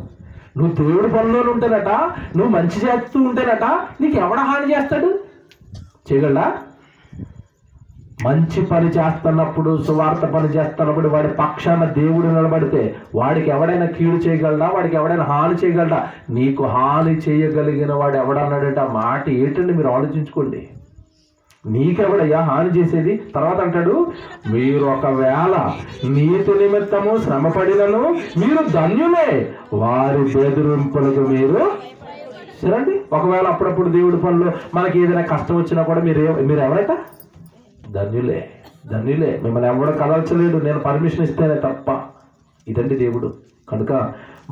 నువ్వు దేవుడి పనిలో ఉంటేనట, నువ్వు మంచి చేస్తూ ఉంటేనట, నీకు ఎవడ హాని చేస్తాడు? చేయగలడా? మంచి పని చేస్తున్నప్పుడు, సువార్త పని చేస్తున్నప్పుడు వాడి పక్షాన దేవుడు నిలబడితే వాడికి ఎవడైనా కీడు చేయగలడా? వాడికి ఎవడైనా హాని చేయగలడా? నీకు హాని చేయగలిగిన వాడు ఎవడన్నాడంటే ఆ మాట ఏంటండి మీరు ఆలోచించుకోండి. నీకెవడయ్యా హాని చేసేది? తర్వాత అంటాడు, మీరు ఒకవేళ నీతి నిమిత్తము శ్రమపడినను మీరు ధన్యులే, వారి బెదిరింపులకు మీరు సరండి. ఒకవేళ అప్పుడప్పుడు దేవుడి పనులు మనకి ఏదైనా కష్టం వచ్చినా కూడా మీరు ఎవరైతే ధన్యులే, ధన్యులే. మిమ్మల్ని ఎవడో కదల్చలేడు, నేను పర్మిషన్ ఇస్తేనే తప్ప. ఇదండి దేవుడు. కనుక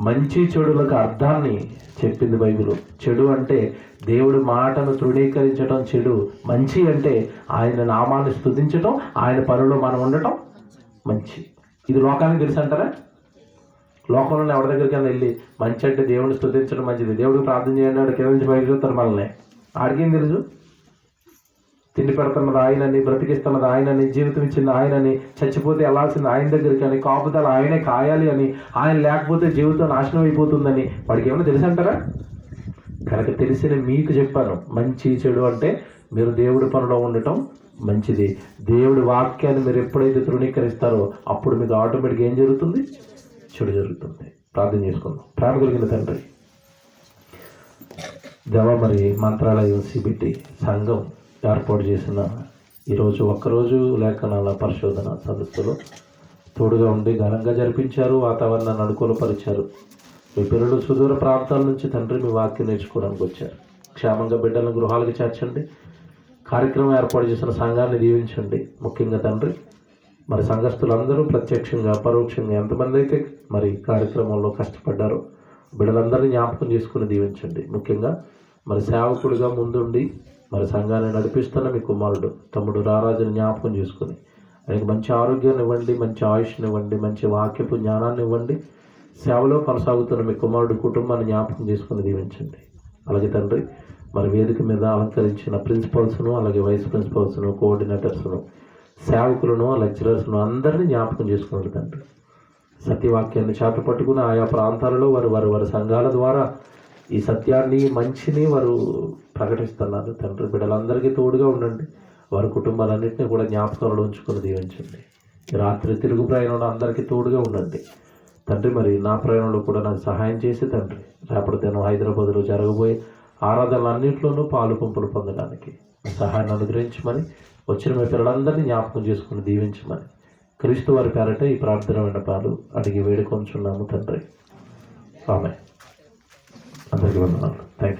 మంచి చెడులకు అర్థాన్ని చెప్పింది బైబిల్. చెడు అంటే దేవుడి మాటను తృణీకరించడం చెడు, మంచి అంటే ఆయన నామాన్ని స్తుతించడం, ఆయన పనిలో మనం ఉండటం మంచి. ఇది లోకానికి తెలుసు అంటారా? లోకంలో ఎవరి దగ్గరికి వెళ్ళి మంచి అంటే దేవుడిని స్తుతించడం మంచిది, దేవుడికి ప్రార్థన చేయండి, వాడు కింద నుంచి బయట చూస్తారు మనల్ని. ఆడికేం తెలుసు? తిండి పెడుతున్నది ఆయనని, బ్రతికిస్తున్నది ఆయనని, జీవితం ఇచ్చింది ఆయనని, చచ్చిపోతే వెళ్ళాల్సింది ఆయన దగ్గరికి అని, కాపుదల ఆయనే కాయాలి అని, ఆయన లేకపోతే జీవితం నాశనం అయిపోతుందని వాడికి ఏమైనా తెలుసు అంటారా? కనుక తెలిసిన మీకు చెప్పాను, మంచి చెడు అంటే మీరు దేవుడి పనిలో ఉండటం మంచిది. దేవుడి వాక్యాన్ని మీరు ఎప్పుడైతే తృణీకరిస్తారో అప్పుడు మీకు ఆటోమేటిక్గా ఏం జరుగుతుంది? చెడు జరుగుతుంది. ప్రార్థన చేసుకుందాం. ప్రేమ కలిగిన తండ్రి దేవా, మరి మంత్రాలయం సిబిటి సంఘం ఏర్పాటు చేసిన ఈరోజు ఒక్కరోజు లేఖనాల పరిశోధన సదస్సులో తోడుగా ఉండి ఘనంగా జరిపించారు, వాతావరణాన్ని అనుకూలపరిచారు. మీ పిల్లలు సుదూర ప్రాంతాల నుంచి తండ్రి మీ వాక్యం నేర్చుకోవడానికి వచ్చారు. క్షేమంగా బిడ్డలను గృహాలకు చేర్చండి. కార్యక్రమం ఏర్పాటు చేసిన సంఘాన్ని దీవించండి. ముఖ్యంగా తండ్రి మరి సంఘస్థులందరూ ప్రత్యక్షంగా పరోక్షంగా ఎంతమంది అయితే మరి కార్యక్రమంలో కష్టపడ్డారో బిడ్డలందరినీ జ్ఞాపకం చేసుకుని దీవించండి. ముఖ్యంగా మరి సేవకుడిగా ముందుండి మరి సంఘాన్ని నడిపిస్తున్న మీ కుమారుడు తమ్ముడు రారాజుని జ్ఞాపకం చేసుకుని ఆయనకు మంచి ఆరోగ్యాన్ని ఇవ్వండి, మంచి ఆయుష్ని ఇవ్వండి, మంచి వాక్యపు జ్ఞానాన్ని ఇవ్వండి. సేవలో కొనసాగుతున్న మీ కుమారుడు కుటుంబాన్ని జ్ఞాపకం చేసుకుని దీవించండి. అలాగే తండ్రి మరి వేదిక మీద అలంకరించిన ప్రిన్సిపల్స్ను, అలాగే వైస్ ప్రిన్సిపల్స్ను, కోఆర్డినేటర్స్ను, సేవకులను, లెక్చరర్స్ను అందరినీ జ్ఞాపకం చేసుకున్నాడు తండ్రి. సత్యవాక్యాన్ని చేత పట్టుకుని ఆయా ప్రాంతాలలో వారి సంఘాల ద్వారా ఈ సత్యాన్ని, మంచిని వారు ప్రకటిస్తున్నారు. తండ్రి బిడ్డలందరికీ తోడుగా ఉండండి. వారి కుటుంబాలన్నింటినీ కూడా జ్ఞాపకాలు ఉంచుకొని దీవించండి. ఈ రాత్రి తిరుగు ప్రయాణంలో అందరికీ తోడుగా ఉండండి తండ్రి. మరి నా ప్రయాణంలో కూడా నాకు సహాయం చేసి తండ్రి, రేపటి దినం హైదరాబాద్లో జరగబోయే ఆరాధనలన్నింటిలోనూ పాలు పంపులు పొందడానికి సహాయాన్ని అనుగ్రహించమని, వచ్చిన మీ పిల్లలందరినీ జ్ఞాపకం చేసుకుని దీవించమని క్రీస్తు వారి పేరట ఈ ప్రార్థన విన్నపాలు అడిగి వేడుకొంచున్నాము తండ్రి. ఆమె. అందరికీ వందనాలు. Thank you.